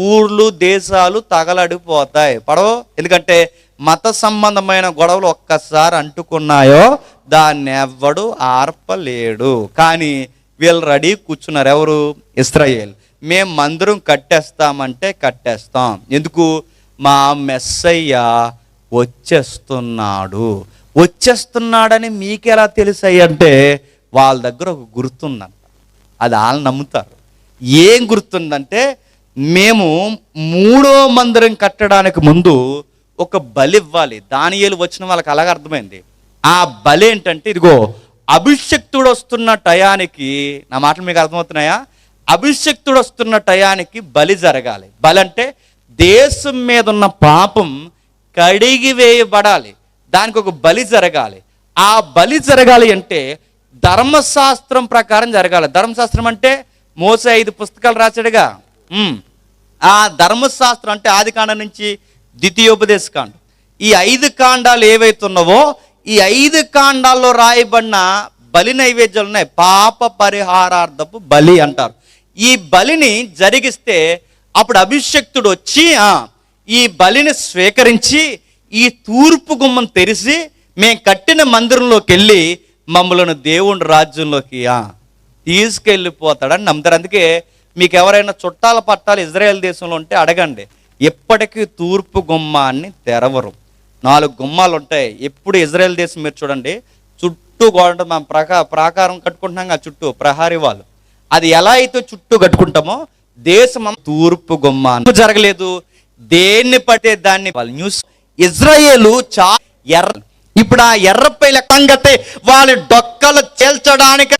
ఊర్లు దేశాలు తగలడిపోతాయి, పడవు. ఎందుకంటే మత సంబంధమైన గొడవలు ఒక్కసారి అంటుకున్నాయో దాన్ని ఎవ్వడు ఆర్పలేడు. కానీ వీళ్ళు రెడీ కూర్చున్నారు. ఎవరు? ఇశ్రాయేల్. మేము మందిరం కట్టేస్తామంటే కట్టేస్తాం. ఎందుకు? మా మెస్సయ్య వచ్చేస్తున్నాడని మీకెలా తెలుసాయి అంటే వాళ్ళ దగ్గర ఒక గుర్తుందంట. అది వాళ్ళు నమ్ముతారు. ఏం గుర్తుందంటే మేము 3వ మందిరం కట్టడానికి ముందు ఒక బలి ఇవ్వాలి. దానియేలు వచ్చిన వాళ్ళకి అలాగ అర్థమైంది. ఆ బలి ఏంటంటే ఇదిగో అభిషక్తుడు వస్తున్న టయానికి, నా మాటలు మీకు అర్థమవుతున్నాయా? అభిషక్తుడు వస్తున్న టయానికి బలి జరగాలి. బలి అంటే దేశం మీద ఉన్న పాపం కడిగి వేయబడాలి. దానికి ఒక బలి జరగాలి. ఆ బలి జరగాలి అంటే ధర్మశాస్త్రం ప్రకారం జరగాలి. ధర్మశాస్త్రం అంటే మోసే 5 పుస్తకాలు రాశాడుగా. ఆ ధర్మశాస్త్రం అంటే ఆదికాండం నుంచి ద్వితీయోపదేశ కాండం, ఈ 5 కాండాలు ఏవైతే ఉన్నావో ఈ 5 కాండాల్లో రాయబడిన బలి నైవేద్యాలు ఉన్నాయి. పాప పరిహారార్థపు బలి అంటారు. ఈ బలిని జరిగిస్తే అప్పుడు అభిషక్తుడు వచ్చి ఈ బలిని స్వీకరించి ఈ తూర్పు గుమ్మం తెరిచి మేము కట్టిన మందిరంలోకి వెళ్ళి మమ్మల్ని దేవుని రాజ్యంలోకి తీసుకెళ్ళిపోతాడని నమ్ముతారు. అందుకే మీకు ఎవరైనా చుట్టాల పట్టాలు ఇజ్రాయెల్ దేశంలో ఉంటే అడగండి, ఎప్పటికీ తూర్పు గుమ్మాన్ని తెరవరు. 4 గుమ్మాలు ఉంటాయి. ఎప్పుడు ఇజ్రాయెల్ దేశం మీరు చూడండి, చుట్టూ గోడ మనం ప్రాకారం కట్టుకుంటున్నాం కదా, చుట్టూ ప్రహారీ వాళ్ళు. అది ఎలా అయితే చుట్టూ కట్టుకుంటామో దేశం తూర్పు గుమ్మాన్ని జరగలేదు. దేన్ని పట్టే దాన్ని న్యూస్ ఇజ్రాయేలు ఎర్ర. ఇప్పుడు ఆ ఎర్రపై లెక్కంగతే వాళ్ళ డొక్కలు చేల్చడానికి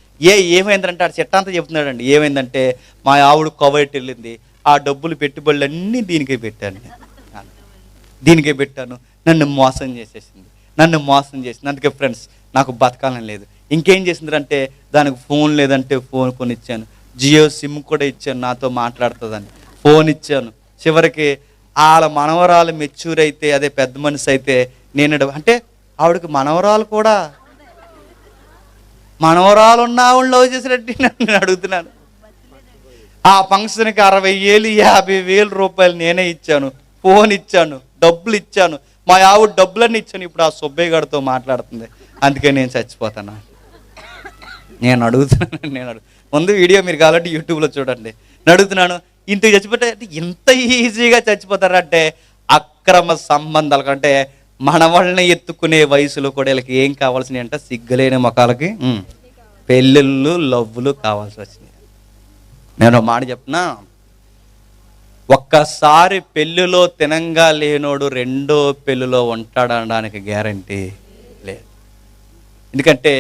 ఏమైందంటే ఆ చెట్టంతా చెప్తున్నాడండి. ఏమైందంటే మా ఆవిడ కోవైట్ వెళ్ళింది, ఆ డబ్బులు పెట్టుబడులు అన్నీ దీనికే పెట్టాను, నన్ను మోసం చేసేసింది. అందుకే ఫ్రెండ్స్ నాకు బతకాలని లేదు. ఇంకేం చేసిందంటే దానికి ఫోన్ లేదంటే ఫోన్ కొనిచ్చాను, జియో సిమ్ కూడా ఇచ్చాను, నాతో మాట్లాడుతుందని ఫోన్ ఇచ్చాను. చివరికి వాళ్ళ మనవరాలు మెచ్యూర్ అయితే, అదే పెద్ద మనిషి అయితే నేను అంటే ఆవిడకి మనవరాలు ఉన్న ఆవిడ లవ్ చేసినట్టు నేను అడుగుతున్నాను. ఆ ఫంక్షన్కి 60,000 50,000 రూపాయలు నేనే ఇచ్చాను, ఫోన్ ఇచ్చాను, డబ్బులు ఇచ్చాను, మా ఆవిడ డబ్బులన్నీ ఇచ్చాను. ఇప్పుడు ఆ సుబ్బయ్య గారితో మాట్లాడుతుంది. అందుకే నేను చచ్చిపోతాను. నేను అడుగుతున్నాను. ముందు వీడియో మీరు కావాలంటే యూట్యూబ్లో చూడండి. నేను అడుగుతున్నాను, ఇంతకు చచ్చిపోతే ఇంత ఈజీగా చచ్చిపోతారంటే అక్రమ సంబంధాలు కంటే మనవాళ్ళని ఎత్తుకునే వయసులో కూడా వీళ్ళకి ఏం కావాల్సినవి అంటే సిగ్గులేని మొఖాలకి పెళ్ళిళ్ళు లవ్వులు కావాల్సి వచ్చినాయి. నేను మాట చెప్తున్నా, ఒక్కసారి పెళ్ళిలో తినంగా లేనోడు రెండో పెళ్ళిలో ఉంటాడనడానికి గ్యారంటీ లేదు. ఎందుకంటే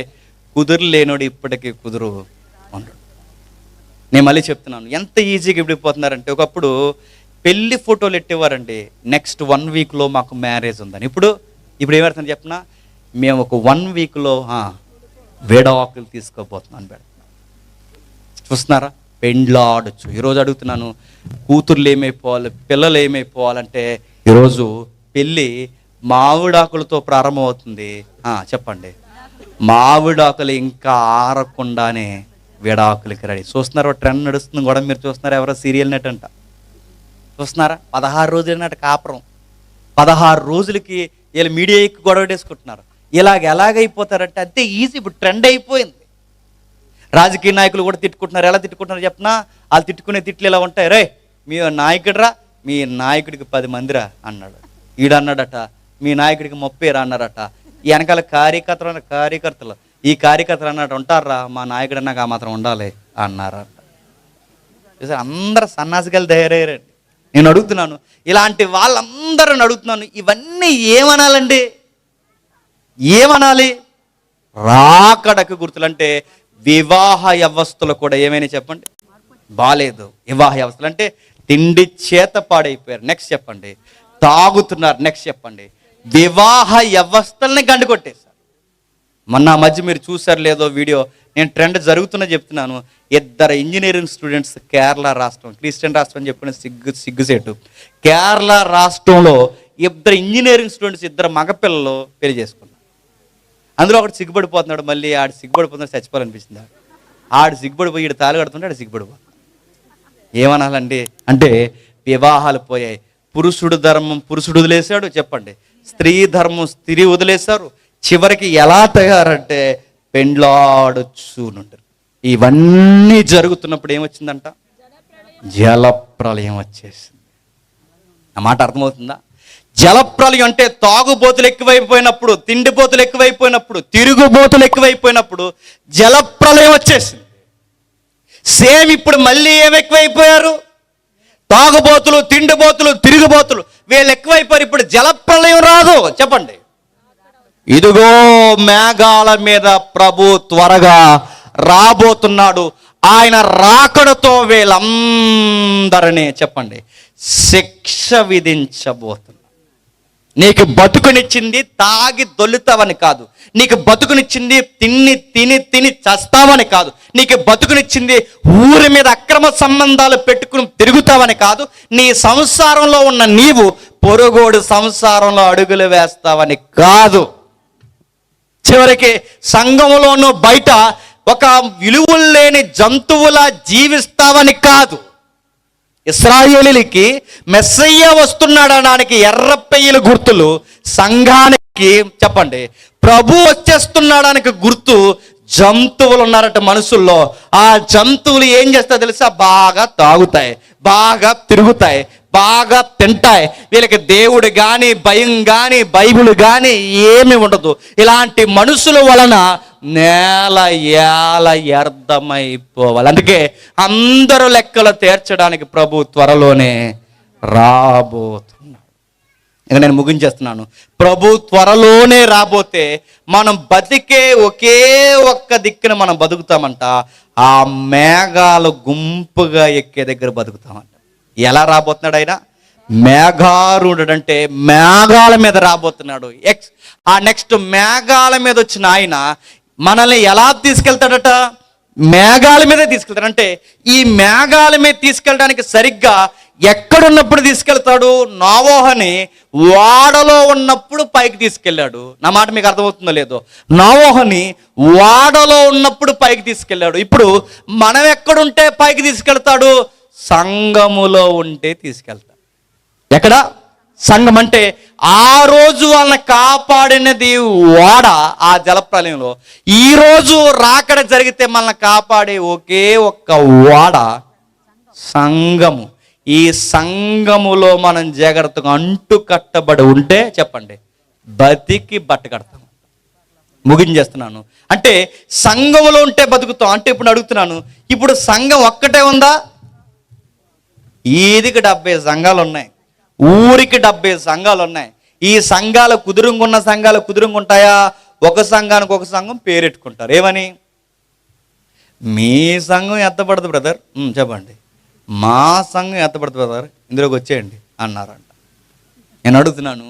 కుదురు లేనోడు ఇప్పటికీ కుదురు ఉండడు. నేను మళ్ళీ చెప్తున్నాను, ఎంత ఈజీగా విడిపోతున్నారంటే ఒకప్పుడు పెళ్లి ఫోటోలు ఎట్టేవారండి, నెక్స్ట్ 1 వీక్లో మాకు మ్యారేజ్ ఉందని. ఇప్పుడు ఏమవుతుంది చెప్పినా, మేము ఒక 1 వీక్లో వేడాకులు తీసుకోబోతున్నాను పెడుతున్నాను. చూస్తున్నారా? పెండ్లాడచ్చు. ఈరోజు అడుగుతున్నాను, కూతుర్లు ఏమైపోవాలి, పిల్లలు ఏమైపోవాలంటే ఈరోజు పెళ్ళి మామిడాకులతో ప్రారంభమవుతుంది. చెప్పండి, మామిడాకులు ఇంకా ఆరకుండానే విడాకులకి రెడీ. చూస్తున్నారా? ట్రెండ్ నడుస్తుంది కూడా. మీరు చూస్తున్నారా? ఎవరో సీరియల్ నెట్ అంట చూస్తున్నారా? 16 రోజుల నాటి కాపురం, 16 రోజులకి వీళ్ళు మీడియా ఎక్కి గొడవ వేసుకుంటున్నారు. ఎలాగైపోతారంటే అంతే ఈజీ. ఇప్పుడు ట్రెండ్ అయిపోయింది. రాజకీయ నాయకులు కూడా తిట్టుకుంటున్నారు. ఎలా తిట్టుకుంటున్నారు చెప్పినా, వాళ్ళు తిట్టుకునే తిట్లు ఇలా ఉంటాయి. రే మీ నాయకుడురా, మీ నాయకుడికి 10 మందిరా అన్నాడు. ఈడన్నాడట, మీ నాయకుడికి 30 అన్నారట. ఈ వెనకాల కార్యకర్తలు ఈ కార్యకర్తలు అన్నట్టు ఉంటారా, మా నాయకుడు అన్నాక ఆ మాత్రం ఉండాలి అన్నారట. అందరు సన్నాసికలు తయారయ్యారండి. నేను అడుగుతున్నాను, ఇలాంటి వాళ్ళందరూ అడుగుతున్నాను, ఇవన్నీ ఏమనాలండి? ఏమనాలి? రాకడకు గుర్తులు. అంటే వివాహ వ్యవస్థలు కూడా ఏమైనా చెప్పండి బాలేదు. వివాహ వ్యవస్థలు అంటే తిండి చేత పాడైపోయారు. నెక్స్ట్ చెప్పండి, తాగుతున్నారు. నెక్స్ట్ చెప్పండి, వివాహ వ్యవస్థల్ని గండి కొట్టేశారు. మొన్న మధ్య మీరు చూసారు లేదో వీడియో, నేను ట్రెండ్ జరుగుతున్నా చెప్తున్నాను. ఇద్దరు ఇంజనీరింగ్ స్టూడెంట్స్ కేరళ రాష్ట్రం, క్రిస్టియన్ రాష్ట్రం అని చెప్పిన సిగ్గుసేటు, కేరళ రాష్ట్రంలో ఇద్దరు ఇంజనీరింగ్ స్టూడెంట్స్, ఇద్దరు మగపిల్లలు పెళ్లి చేసుకున్నారు. అందులో ఒకటి సిగ్గుపడిపోతున్నాడు, మళ్ళీ ఆడు సిగ్గుపడిపోతున్నాడు, చచ్చిపోవాలనిపిస్తుంది. ఆడు సిగ్గుపడిపోయి ఈడు తాళి కడుతుంటే ఆడు సిగ్గుపడిపోతున్నాడు. ఏమనాలండి అంటే వివాహాలు పోయాయి. పురుషుడు ధర్మం పురుషుడు వదిలేశాడు, చెప్పండి. స్త్రీ ధర్మం స్త్రీ వదిలేశారు. చివరికి ఎలా తయారంటే పెండ్లాడుచునుంటారు. ఇవన్నీ జరుగుతున్నప్పుడు ఏమొచ్చిందంట? జలప్రళయం వచ్చేసింది. ఆ మాట అర్థమవుతుందా? జలప్రళయం అంటే తాగుబోతులు ఎక్కువైపోయినప్పుడు, తిండిపోతులు ఎక్కువైపోయినప్పుడు, తిరుగుబోతులు ఎక్కువైపోయినప్పుడు జలప్రళయం వచ్చేసింది. సేమ్ ఇప్పుడు మళ్ళీ ఏమి ఎక్కువైపోయారు? తాగుబోతులు, తిండిబోతులు, తిరుగుబోతులు వీళ్ళు ఎక్కువైపోయారు. ఇప్పుడు జలప్రళయం రాదు, చెప్పండి. ఇదిగో మేఘాల మీద ప్రభు త్వరగా రాబోతున్నాడు. ఆయన రాకడతో వీళ్ళందరినీ, చెప్పండి, శిక్ష విధించబోతున్నాడు. నీకు బతుకునిచ్చింది తాగి దొల్లుతావని కాదు, నీకు బతుకునిచ్చింది తిని తిని తిని చస్తావని కాదు, నీకు బతుకునిచ్చింది ఊరి మీద అక్రమ సంబంధాలు పెట్టుకుని తిరుగుతావని కాదు, నీ సంసారంలో ఉన్న నీవు పొరుగోడు సంసారంలో అడుగులు వేస్తావని కాదు. చివరికి సంఘంలోనూ బయట ఒక విలువలు లేని జంతువులా జీవిస్తావని కాదు. ఇశ్రాయేలీలకి మెస్సయ్య వస్తున్నాడనడానికి ఎర్ర పెయ్యల గుర్తులు, సంఘానికి, చెప్పండి, ప్రభు వచ్చేస్తున్నాడానికి గుర్తు జంతువులు ఉన్నారట మనుషుల్లో. ఆ జంతువులు ఏం చేస్తాయో తెలుసా? బాగా తాగుతాయి, బాగా తిరుగుతాయి, బాగా తింటాయి. వీళ్ళకి దేవుడు కానీ భయం కానీ బైబిల్ కానీ ఏమి ఉండదు. ఇలాంటి మనుషుల వలన నేల ఏల వ్యర్థమైపోవాలి. అందుకే అందరూ లెక్కలు తీర్చడానికి ప్రభు త్వరలోనే రాబోతున్నాడు. ఇక నేను ముగించేస్తున్నాను. ప్రభు త్వరలోనే రాబోతే మనం బతికే ఒకే ఒక్క దిక్కున మనం బతుకుతామంట. ఆ మేఘాలు గుంపుగా ఎక్కే దగ్గర బతుకుతామంట. ఎలా రాబోతున్నాడు ఆయన? మేఘారుడు, అంటే మేఘాల మీద రాబోతున్నాడు. ఆ నెక్స్ట్ మేఘాల మీద వచ్చిన ఆయన మనల్ని ఎలా తీసుకెళ్తాడట? మేఘాల మీదే తీసుకెళ్తాడు. అంటే ఈ మేఘాల మీద తీసుకెళ్ళడానికి సరిగ్గా ఎక్కడున్నప్పుడు తీసుకెళ్తాడు? నోవహుని ఓడలో ఉన్నప్పుడు పైకి తీసుకెళ్ళాడు. నా మాట మీకు అర్థమవుతుందో లేదో? నోవహుని ఓడలో ఉన్నప్పుడు పైకి తీసుకెళ్ళాడు. ఇప్పుడు మనం ఎక్కడుంటే పైకి తీసుకెళ్తాడు? సంఘములో ఉంటే తీసుకెళ్తాడు. ఎక్కడ? సంఘం. అంటే ఆ రోజు వాళ్ళని కాపాడినది ఓడ ఆ జలప్రలయంలో. ఈ రోజు రాకడ జరిగితే మనల్ని కాపాడే ఒకే ఒక్క ఓడ సంఘము. ఈ సంఘములో మనం జాగ్రత్తగా అంటు కట్టబడి ఉంటే, చెప్పండి, బతికి బట్ట కడతాం. ముగించేస్తున్నాను. అంటే సంఘములో ఉంటే బతుకుతాం. అంటే ఇప్పుడు అడుగుతున్నాను, ఇప్పుడు సంఘం ఒక్కటే ఉందా? ఈదికి 70 సంఘాలు ఉన్నాయి, ఊరికి 70 సంఘాలు ఉన్నాయి. ఈ సంఘాలు కుదురుంగున్న సంఘాలు కుదురుంగుంటాయా? ఒక సంఘానికి ఒక సంఘం పేరెట్టుకుంటారు. ఏమని? మీ సంఘం ఎత్తపడదు బ్రదర్. చెప్పండి. మా సంఘం ఎత్తపడుతుంది బ్రదర్, ఇందులోకి వచ్చేయండి అన్నారంట. నేను అడుగుతున్నాను,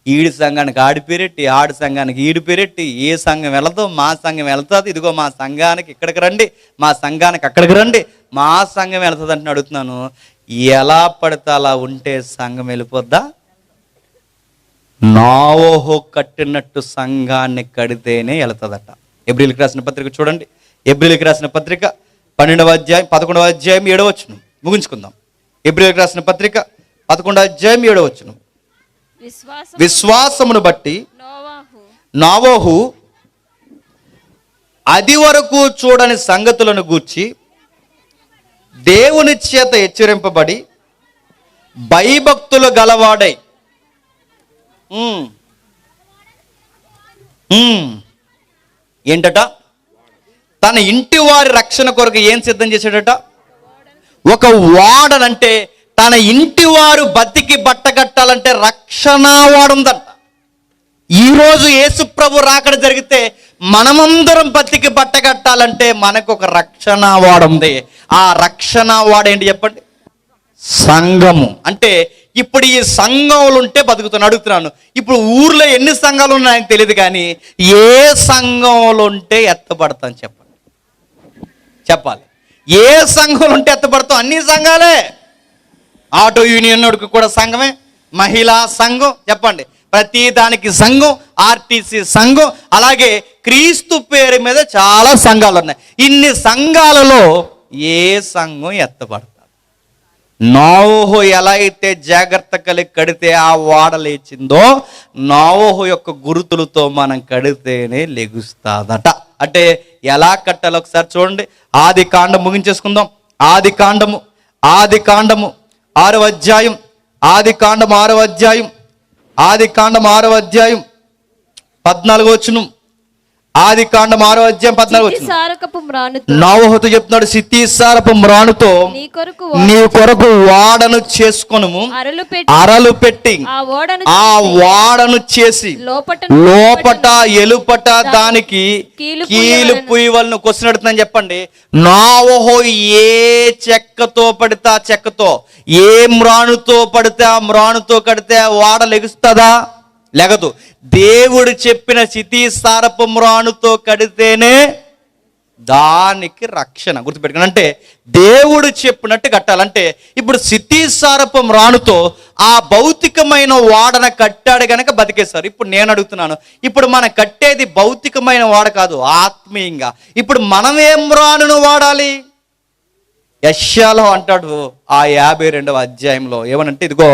ఈడి సంఘానికి ఆడి పేరెట్టి, ఆడి సంఘానికి ఈడి పేరెట్టి, ఏ సంఘం వెళదో మా సంఘం వెళ్తుంది. ఇదిగో మా సంఘానికి ఇక్కడికి రండి, మా సంఘానికి అక్కడికి రండి, మా సంఘం వెళ్తుంది అంటే అడుగుతున్నాను, ఎలా పడితే అలా ఉంటే సంఘం వెళ్ళిపోద్దా? నోవహు కట్టినట్టు సంఘాన్ని కడితేనే వెళుతుందట. ఎబ్రిల్కి రాసిన పత్రిక చూడండి. ఎబ్రిల్కి రాసిన పత్రిక 12వ అధ్యాయం 11వ అధ్యాయం 7వ వచనం. ముగించుకుందాం. ఎబ్రిల్కి రాసిన పత్రిక 11వ అధ్యాయం 7వ వచనం. విశ్వాసమును బట్టి నోవహు అది వరకు చూడని సంగతులను గూర్చి దేవుని చేత హెచ్చరింపబడి భయభక్తులు గలవాడై ఏంటట? తన ఇంటి వారి రక్షణ కొరకు ఏం సిద్ధం చేశాడట? ఒక ఓడనంటే తన ఇంటి వారు బతికి బట్టగట్టాలంటే రక్షణ వాడుందంట. ఈరోజు యేసు ప్రభు రాకడ జరిగితే మనమందరం బతికి బట్టగట్టాలంటే మనకు ఒక రక్షణ వాడుంది. ఆ రక్షణ వాడేంటి చెప్పండి? సంఘము. అంటే ఇప్పుడు ఈ సంఘములు ఉంటే బతుకుతాను. అడుగుతున్నాను, ఇప్పుడు ఊర్లో ఎన్ని సంఘాలు ఉన్నాయని తెలియదు, కానీ ఏ సంఘంలో ఉంటే ఎత్తబడతాను చెప్పండి? చెప్పాలి. ఏ సంఘం ఉంటే ఎత్తబడతాం? అన్ని సంఘాలే. ఆటో యూనియన్ వాడికి కూడా సంఘమే, మహిళా సంఘం, చెప్పండి, ప్రతి దానికి సంఘం, ఆర్టీసీ సంఘం, అలాగే క్రీస్తు పేరు మీద చాలా సంఘాలు ఉన్నాయి. ఇన్ని సంఘాలలో ఏ సంఘం ఎత్తబడతారు? నోవహు ఎలా అయితే జాగ్రత్త కలిగి కడితే ఆ ఓడ లేచిందో, నోవహు యొక్క గురుతులతో మనం కడితేనే లెగుస్తాదట. అంటే ఎలా కట్టాలో ఒకసారి చూడండి. ఆది కాండం ముగించేసుకుందాం. ఆది కాండము 6వ అధ్యాయం, ఆది కాండం 6వ అధ్యాయం, ఆది కాండం 6వ అధ్యాయం 14వ వచనం. ఆది కాండం 6వ అధ్యాయం 14వ వచనం. నోవహుతో చెప్తున్నాడు, సితీసారపు మ్రానుతో నీ కొరకు ఓడను చేసుకొనుము, అరలు పెట్టి ఆ ఓడను చేసి లోపట ఎలుపట దానికి కీలు పుయ్యవలను. క్వశ్చన్ అడుగుతుందని చెప్పండి. నోవహు ఏ చెక్కతో పడితే ఆ చెక్కతో, ఏ మ్రానుతో పడితే ఆ మ్రానుతో కడితే ఓడ లెగుస్తుందా? లెగదు. దేవుడు చెప్పిన సితీసారపు మ్రానుతో కడితేనే దానికి రక్షణ. గుర్తుపెట్టుకుని, అంటే దేవుడు చెప్పినట్టు కట్టాలంటే ఇప్పుడు సితీసారపు మ్రానుతో ఆ భౌతికమైన ఓడన కట్టాడు గనక బతికేశారు. ఇప్పుడు నేను అడుగుతున్నాను, ఇప్పుడు మనం కట్టేది భౌతికమైన ఓడ కాదు, ఆత్మీయంగా. ఇప్పుడు మనం ఏం మ్రానును వాడాలి? యెషయాలో అంటాడు ఆ 52వ అధ్యాయంలో ఏమనంటే, ఇదిగో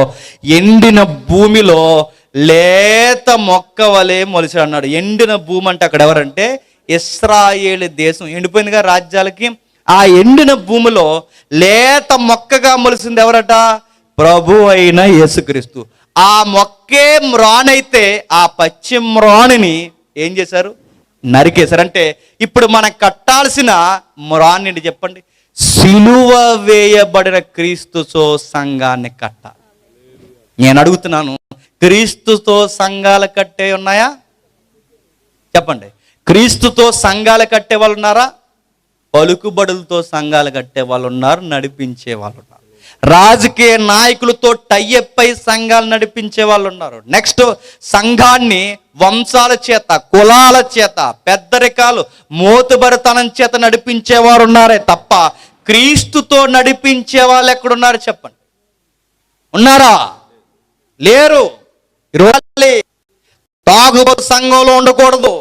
ఎండిన భూమిలో లేత మొక్క వలె మొలిచాడు అన్నాడు. ఎండిన భూమి అంటే అక్కడ ఎవరంటే ఇశ్రాయేలు దేశం. ఎండిపోయిందిగా రాజ్యాలకి. ఆ ఎండిన భూమిలో లేత మొక్కగా మొలిసింది ఎవరట? ప్రభు అయిన యేసుక్రీస్తు. ఆ మొక్కే మ్రానైతే ఆ పచ్చి మ్రానుని ఏం చేశారు? నరికేశారు. అంటే ఇప్పుడు మనం కట్టాల్సిన మ్రాన్ ఏంటి చెప్పండి? సిలువ వేయబడిన క్రీస్తుతో సంఘాన్ని కట్టాలి. నేను అడుగుతున్నాను, క్రీస్తుతో సంఘాలు కట్టే ఉన్నాయా? చెప్పండి. క్రీస్తుతో సంఘాలు కట్టే వాళ్ళు ఉన్నారా? పలుకుబడులతో సంఘాలు కట్టే వాళ్ళు ఉన్నారు, నడిపించే వాళ్ళు ఉన్నారు. రాజకీయ నాయకులతో టైఅప్ అయి సంఘాలు నడిపించే వాళ్ళు ఉన్నారు. నెక్స్ట్, సంఘాన్ని వంశాల చేత, కులాల చేత, పెద్దరికాలు, మోతుబరితనం చేత నడిపించేవారు ఉన్నారే తప్ప క్రీస్తుతో నడిపించే వాళ్ళు ఎక్కడున్నారు చెప్పండి? ఉన్నారా? లేరు. తాగుబోతు సంఘంలో ఉండకూడదు,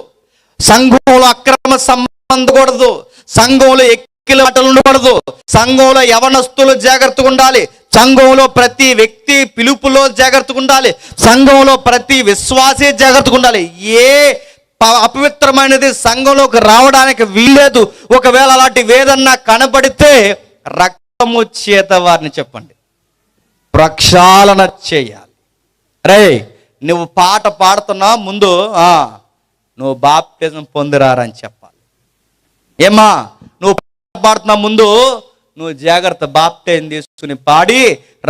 సంఘంలో అక్రమ సంబంధం ఉండకూడదు, సంఘంలో ఎక్కిల మాటలు ఉండకూడదు, సంఘంలో యవనస్తులు జాగ్రత్తగా ఉండాలి, సంఘంలో ప్రతి వ్యక్తి పిలుపులో జాగ్రత్తగా ఉండాలి, సంఘంలో ప్రతి విశ్వాసే జాగ్రత్తగా ఉండాలి. ఏ అపవిత్రమైనది సంఘంలోకి రావడానికి వీల్లేదు. ఒకవేళ అలాంటి వేదన కనబడితే రక్తము చేత వారిని చెప్పండి ప్రక్షాళన చేయాలి. రే, నువ్వు పాట పాడుతున్నా ముందు నువ్వు బాప్టిజం పొందిరారని చెప్పాలి. ఏమా, నువ్వు పాట పాడుతున్నా ముందు నువ్వు జాగ్రత్త బాప్టిజం తీసుకుని పాడి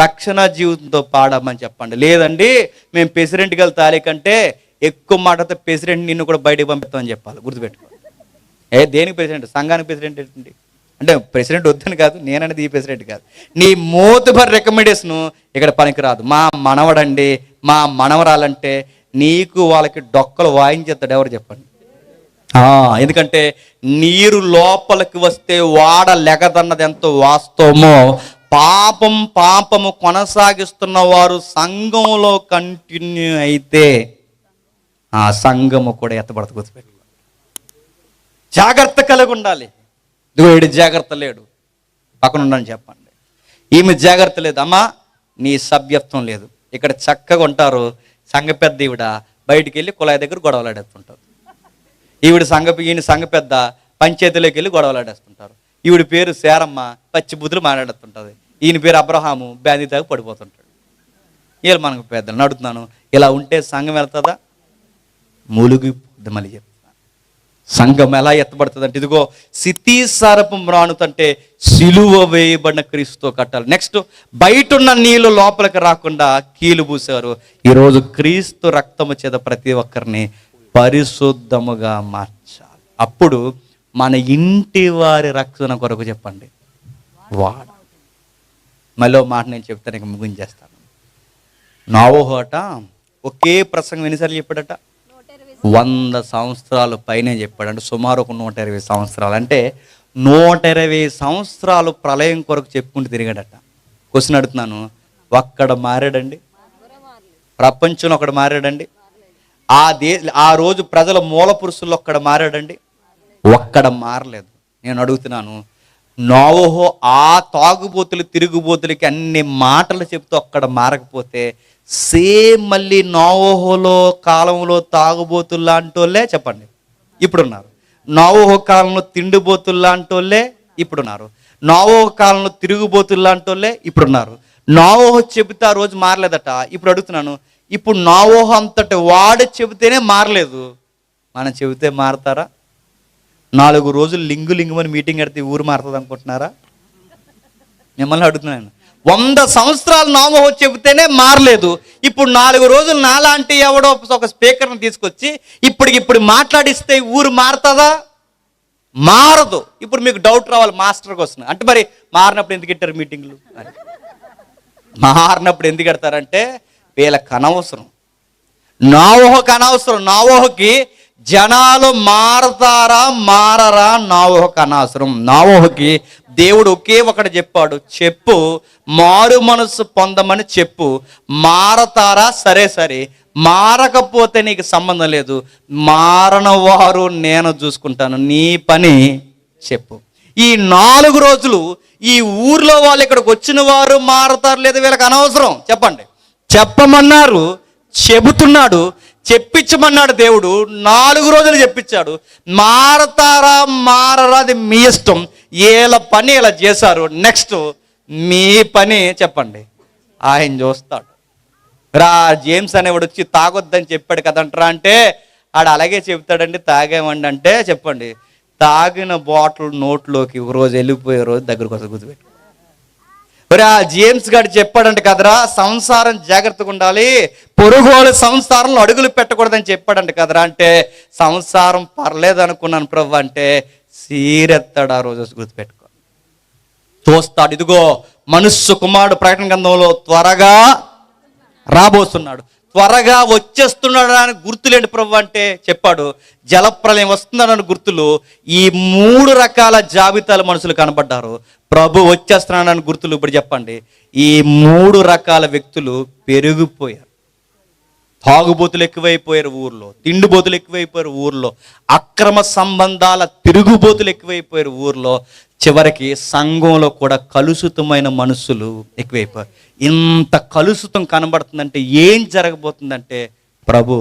రక్షణ జీవితంతో పాడమని చెప్పండి. లేదండి మేము ప్రెసిడెంట్కి వెళ్తాలి కంటే ఎక్కువ మాటతో ప్రెసిడెంట్ నిన్ను కూడా బయటకు పంపిస్తామని చెప్పాలి. గుర్తుపెట్టుకో. దేనికి ప్రెసిడెంట్? సంఘానికి ప్రెసిడెంట్ ఏంటి అంటే ప్రెసిడెంట్ వద్దని కాదు, నేననేది ఈ ప్రెసిడెంట్ కాదు. నీ మోతుబర్ రికమెండేషను ఇక్కడ పనికిరాదు. మా మనవడండి, మా మనవరాలంటే నీకు వాళ్ళకి డొక్కలు వాయించేస్తాడు ఎవరు చెప్పండి? ఎందుకంటే నీరు లోపలికి వస్తే వాడ లెగదన్నది ఎంతో వాస్తవమో, పాపము కొనసాగిస్తున్న వారు సంఘంలో కంటిన్యూ అయితే ఆ సంఘము కూడా ఎత్తబడత. గుర్తుపెట్టు, జాగ్రత్త కలిగి ఉండాలి. ఇదిగో వీడు జాగ్రత్త లేడు, పక్కన ఉండని చెప్పండి. ఈమె జాగ్రత్త లేదు, అమ్మా నీ సభ్యత్వం లేదు. ఇక్కడ చక్కగా ఉంటారు. సంఘ పెద్ద ఈవిడ బయటికి వెళ్ళి కుళాయి దగ్గర గొడవలాడేస్తుంటారు. ఈవిడ ఈయన సంఘ పెద్ద పంచాయతీలోకి వెళ్ళి గొడవలాడేస్తుంటారు. ఈవిడ పేరు శారమ్మ, పచ్చి బుద్ధులు మాట్లాడుతుంటుంది. ఈయన పేరు అబ్రహాము, బ్యాంది తాగి పడిపోతుంటాడు. వీళ్ళు మనకు పెద్దలు అడుగుతున్నాను, ఇలా ఉంటే సంఘం వెళ్తుందా? మూలుగిపోద్ది. మళ్ళీ చెప్తున్నాను, సంఘం ఎలా ఎత్తబడుతుంది అంటే ఇదిగో సితీసారపు మ్రానుతంటే సిలువ వేయబడిన క్రీస్తుతో కట్టాలి. నెక్స్ట్, బయట ఉన్న నీళ్ళు లోపలికి రాకుండా కీలు పూసారు. ఈరోజు క్రీస్తు రక్తము చేత ప్రతి ఒక్కరిని పరిశుద్ధముగా మార్చాలి. అప్పుడు మన ఇంటి వారి రక్షణ కొరకు చెప్పండి వాడ. మళ్ళీ మాట నేను చెప్తాను, ఇక ముగించేస్తాను. నోవహు అట ఒకే ప్రసంగం ఎన్నిసార్లు చెప్పాడట? 100 సంవత్సరాలు పైనే చెప్పాడు. అంటే సుమారు ఒక 120 సంవత్సరాలు. అంటే 120 సంవత్సరాలు ప్రళయం కొరకు చెప్పుకుంటూ తిరిగాడట. క్వశ్చన్ అడుగుతున్నాను, ఒక్కడ మారాడండి? ప్రపంచంలో ఒకడు మారాడండి? ఆ రోజు ప్రజల మూల పురుషుల్లో ఒక్కడ మారాడండి? ఒక్కడ మారలేదు. నేను అడుగుతున్నాను, నోవహు ఆ తాగుబోతులు తిరుగుబోతులకి అన్ని మాటలు చెప్తూ ఒక్కడ మారకపోతే సేమ్ మళ్ళీ నోవహులో కాలంలో తాగుబోతులు లాంటి వాళ్ళే చెప్పండి ఇప్పుడున్నారు. నోవహు కాలంలో తిండిబోతులు లాంటి వాళ్ళే ఇప్పుడున్నారు. నోవహు కాలంలో తిరుగుబోతులు లాంటి వాళ్ళే ఇప్పుడున్నారు. నోవహు చెబితే ఆ రోజు మారలేదట. ఇప్పుడు అడుగుతున్నాను, ఇప్పుడు నోవహు అంతటి వాడు చెబితేనే మారలేదు, మనం చెబితే మారతారా? 4 రోజులు లింగుమని మీటింగ్ పెడితే ఊరు మారుతుంది అనుకుంటున్నారా? మిమ్మల్ని అడుగుతున్నాను. 100 సంవత్సరాలు నోవహు చెబితేనే మారలేదు. ఇప్పుడు 4 రోజులు నాలాంటి ఎవడో ఒక స్పీకర్ని తీసుకొచ్చి ఇప్పుడు మాట్లాడిస్తే ఊరు మారుతుందా? మారదు. ఇప్పుడు మీకు డౌట్ రావాలి, మాస్టర్కి వస్తుంది అంటే మరి మారినప్పుడు ఎందుకు పెట్టారు మీటింగ్లు? మారినప్పుడు ఎందుకు పెడతారంటే వీళ్ళకి అనవసరం, నోవహుకి అనవసరం. నోవహుకి జనాలు మారతారా మారరా నోవహుకి అనవసరం. నోవహుకి దేవుడు ఒకే ఒకటి చెప్పాడు, చెప్పు మారు మనసు పొందమని చెప్పు. మారతారా? సరే, మారకపోతే నీకు సంబంధం లేదు, మారని వారు నేను చూసుకుంటాను, నీ పని చెప్పు. ఈ 4 రోజులు ఈ ఊర్లో వాళ్ళు ఇక్కడికి వచ్చిన వారు మారతారు లేదు వీళ్ళకి అనవసరం. చెప్పండి, చెప్పమన్నారు, చెబుతున్నాడు, చెప్పించమన్నాడు దేవుడు. 4 రోజులు చెప్పించాడు. మారతారా మారరా అది మీ ఇష్టం. వీళ్ళ పని ఇలా చేశారు, నెక్స్ట్ మీ పని చెప్పండి, ఆయన చూస్తాడు. రా జేమ్స్ అనేవాడు వచ్చి తాగొద్దని చెప్పాడు కదంటరా అంటే ఆడు అలాగే చెప్తాడండి, తాగేమండి అంటే చెప్పండి, తాగిన బాటిల్ నోట్లోకి ఒక రోజు వెళ్ళిపోయే రోజు దగ్గరకు వస్తుంది, గుర్తుపెట్టు. మరి ఆ జేమ్స్ గారు చెప్పాడంట కదరా, సంసారం జాగ్రత్తగా ఉండాలి, పొరుగుల సంసారంలో అడుగులు పెట్టకూడదని చెప్పాడంట కదరా అంటే సంసారం పర్లేదు అనుకున్నాను ప్రభు అంటే సీరెత్తాడు. ఆ రోజు గుర్తుపెట్టుకో, చూస్తాడు. ఇదిగో మనుష్య కుమారుడు ప్రకటన గ్రంథంలో త్వరగా రాబోతున్నాడు, త్వరగా వచ్చేస్తున్నాడు అని గుర్తులేంటి ప్రభు అంటే చెప్పాడు. జలప్రలయం వస్తున్నాడని గుర్తులు ఈ 3 రకాల జాబితాలు మనుషులు కనబడ్డారు. ప్రభు వచ్చేస్తున్నాడని గుర్తులు ఇప్పుడు చెప్పండి. ఈ 3 రకాల వ్యక్తులు పెరిగిపోయారు. తాగుబోతులు ఎక్కువైపోయారు ఊర్లో, తిండిబోతులు ఎక్కువైపోయారు ఊర్లో, అక్రమ సంబంధాల తిరుగుబోతులు ఎక్కువైపోయారు ఊర్లో, చివరికి సంఘంలో కూడా కలుషితమైన మనుషులు ఎక్కువైపోయారు. ఇంత కలుషితం కనబడుతుందంటే ఏం జరగబోతుందంటే ప్రభు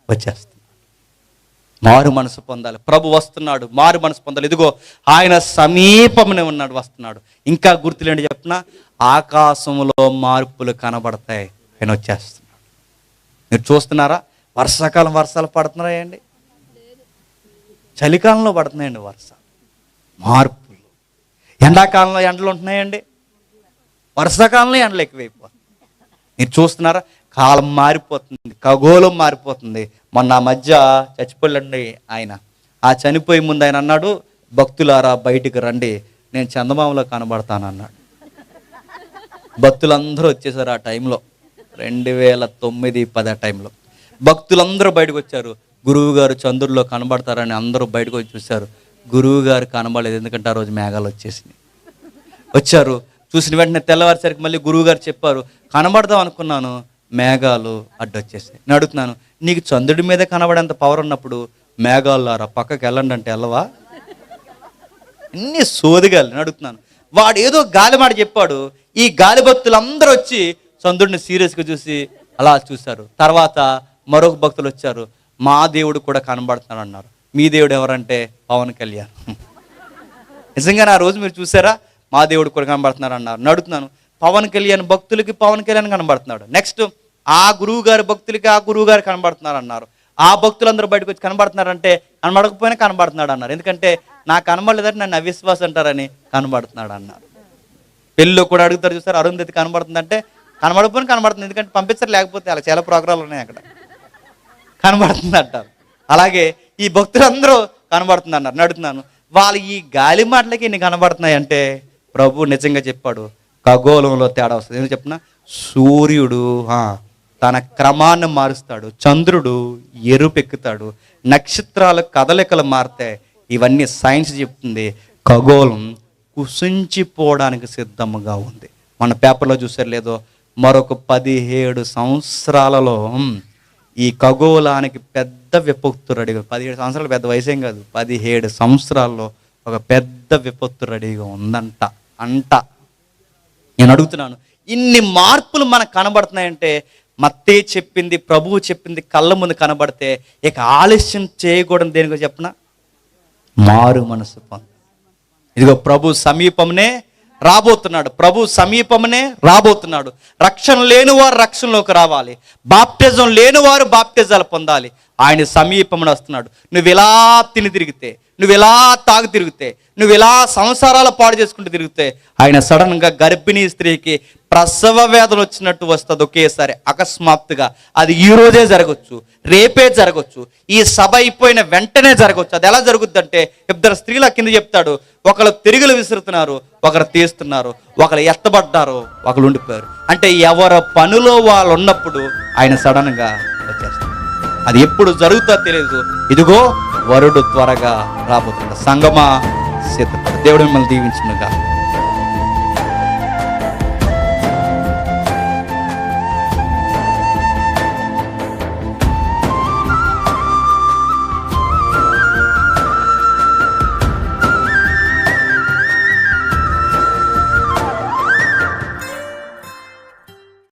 వచ్చేస్తుంది. మారు మనసు పొందాలి, ప్రభు వస్తున్నాడు, మారు మనసు పొందాలి. ఇదిగో ఆయన సమీపమునే ఉన్నాడు, వస్తున్నాడు. ఇంకా గుర్తులేండి చెప్తున్నా, ఆకాశంలో మార్పులు కనబడతాయి, ఆయన వచ్చేస్తున్నాడు. మీరు చూస్తున్నారా? వర్షాకాలం వర్షాలు పడుతున్నాయండి, చలికాలంలో పడుతున్నాయండి వర్షాలు, మార్పులు. ఎండాకాలంలో ఎండలు ఉంటున్నాయండి, వర్షాకాలంలో ఎండలు ఎక్కువైపోతుంది. మీరు చూస్తున్నారా? కాలం మారిపోతుంది, ఖగోళం మారిపోతుంది. మొన్న మధ్య చచ్చిపోలేండి ఆయన. ఆ చనిపోయే ముందు ఆయన అన్నాడు, భక్తులారా బయటికి రండి, నేను చందమామలో కనబడతాను అన్నాడు. భక్తులందరూ వచ్చేసారు ఆ టైంలో, 2009-10 టైంలో భక్తులందరూ బయటకు వచ్చారు. గురువు గారు చంద్రుల్లో కనబడతారని అందరూ బయటకు వచ్చి చూశారు. గురువు గారు కనబడలేదు, ఎందుకంటే ఆ రోజు మేఘాలు వచ్చేసినాయి. వచ్చారు, చూసిన వెంటనే తెల్లవారిసరికి మళ్ళీ గురువు గారు చెప్పారు, కనబడదాం అనుకున్నాను, మేఘాలు అడ్డొచ్చేసాయి. నేను అడుగుతున్నాను, నీకు చంద్రుడి మీద కనబడేంత పవర్ ఉన్నప్పుడు మేఘాలు పక్కకి వెళ్ళండి అంటే వెళ్ళవా? అన్ని సోదిగాలి. నేను అడుగుతున్నాను, వాడు ఏదో గాలి మాట చెప్పాడు. ఈ గాలి భక్తులు అందరూ వచ్చి చంద్రుడిని సీరియస్గా చూసి అలా చూశారు. తర్వాత మరొక భక్తులు వచ్చారు, మా దేవుడు కూడా కనబడుతున్నాడు అన్నారు. మీ దేవుడు ఎవరంటే పవన్ కళ్యాణ్. నిజంగానే ఆ రోజు మీరు చూసారా? మా దేవుడు కూడా కనబడుతున్నారు అన్నారు. నడుతున్నాను, పవన్ కళ్యాణ్ భక్తులకి పవన్ కళ్యాణ్ కనబడుతున్నాడు. నెక్స్ట్ ఆ గురువు గారి భక్తులకి ఆ గురువు గారు కనబడుతున్నారు అన్నారు. ఆ భక్తులందరూ బయటకు వచ్చి కనబడుతున్నారంటే కనబడకపోయినా కనబడుతున్నాడు అన్నారు. ఎందుకంటే నాకు కనబడలేదంటే నన్ను అవిశ్వాసం అంటారని కనబడుతున్నాడు అన్నారు. పెళ్ళిలో కూడా అడుగుతారు చూస్తారు, అరుంధతి కనబడుతుందంటే కనబడకపోయినా కనబడుతుంది, ఎందుకంటే పంపించారు, లేకపోతే అలా చాలా ప్రోగ్రాంలు ఉన్నాయి అక్కడ, కనబడుతుంది అంటారు. అలాగే ఈ భక్తులందరూ కనబడుతుంది అన్నారు. నడుతున్నాను, వాళ్ళు ఈ గాలి మాటలకి ఇన్ని కనబడుతున్నాయి అంటే ప్రభు నిజంగా చెప్పాడు, ఖగోళంలో తేడా వస్తుంది. ఎందుకు చెప్తున్నా, సూర్యుడు తన క్రమాన్ని మారుస్తాడు, చంద్రుడు ఎరుపెక్కుతాడు, నక్షత్రాల కదలికలు మారుతాయి. ఇవన్నీ సైన్స్ చెప్తుంది. ఖగోళం కుసించిపోవడానికి సిద్ధముగా ఉంది. మన పేపర్లో చూసారు లేదో, మరొక 17 సంవత్సరాలలో ఈ ఖగోళానికి పెద్ద విపత్తు రెడీగా, 17 సంవత్సరాలు పెద్ద వయసేం కాదు, 17 సంవత్సరాల్లో ఒక పెద్ద విపత్తు రెడీగా ఉందంట. నేను అడుగుతున్నాను, ఇన్ని మార్పులు మనకు కనబడుతున్నాయంటే, మత్తయి చెప్పింది, ప్రభువు చెప్పింది కళ్ళ ముందు కనబడితే ఇక ఆలస్యం చేయకూడదు. దేనికో చెప్పనా? మారు మనసు పొందు. ఇదిగో ప్రభు సమీపంనే రాబోతున్నాడు. రక్షణ లేని వారు రక్షణలోకి రావాలి, బాప్టిజం లేని వారు బాప్టిజాలు పొందాలి. ఆయన సమీపంలో వస్తున్నాడు. నువ్వు ఇలా తిని తిరిగితే, నువ్వు ఇలా తాగు తిరిగితే, నువ్వు ఇలా సంసారాలు పాడు చేసుకుంటూ తిరిగితే, ఆయన సడన్గా గర్భిణీ స్త్రీకి ప్రసవ వేదన వచ్చినట్టు వస్తుంది ఒకేసారి, అకస్మాత్తుగా. అది ఈ రోజే జరగచ్చు, రేపే జరగచ్చు, ఈ సభ అయిపోయిన వెంటనే జరగచ్చు. అది ఎలా జరుగుద్దంటే, 2 స్త్రీల కింద చెప్తాడు, ఒకరు తిరుగులు విసురుతున్నారు, ఒకరు తీస్తున్నారు, ఒకరు ఎత్తబడ్డారు, ఒకరు ఉండిపోయారు. అంటే ఎవరి పనిలో వాళ్ళు ఉన్నప్పుడు ఆయన సడన్గా వచ్చేస్తారు. అది ఎప్పుడు జరుగుతుందో తెలియదు. ఇదిగో వరుడు త్వరగా రాబోతున్నాడు. సంగమా సిద్ధపడు. దేవుడు మిమ్మల్ని దీవించునుగా.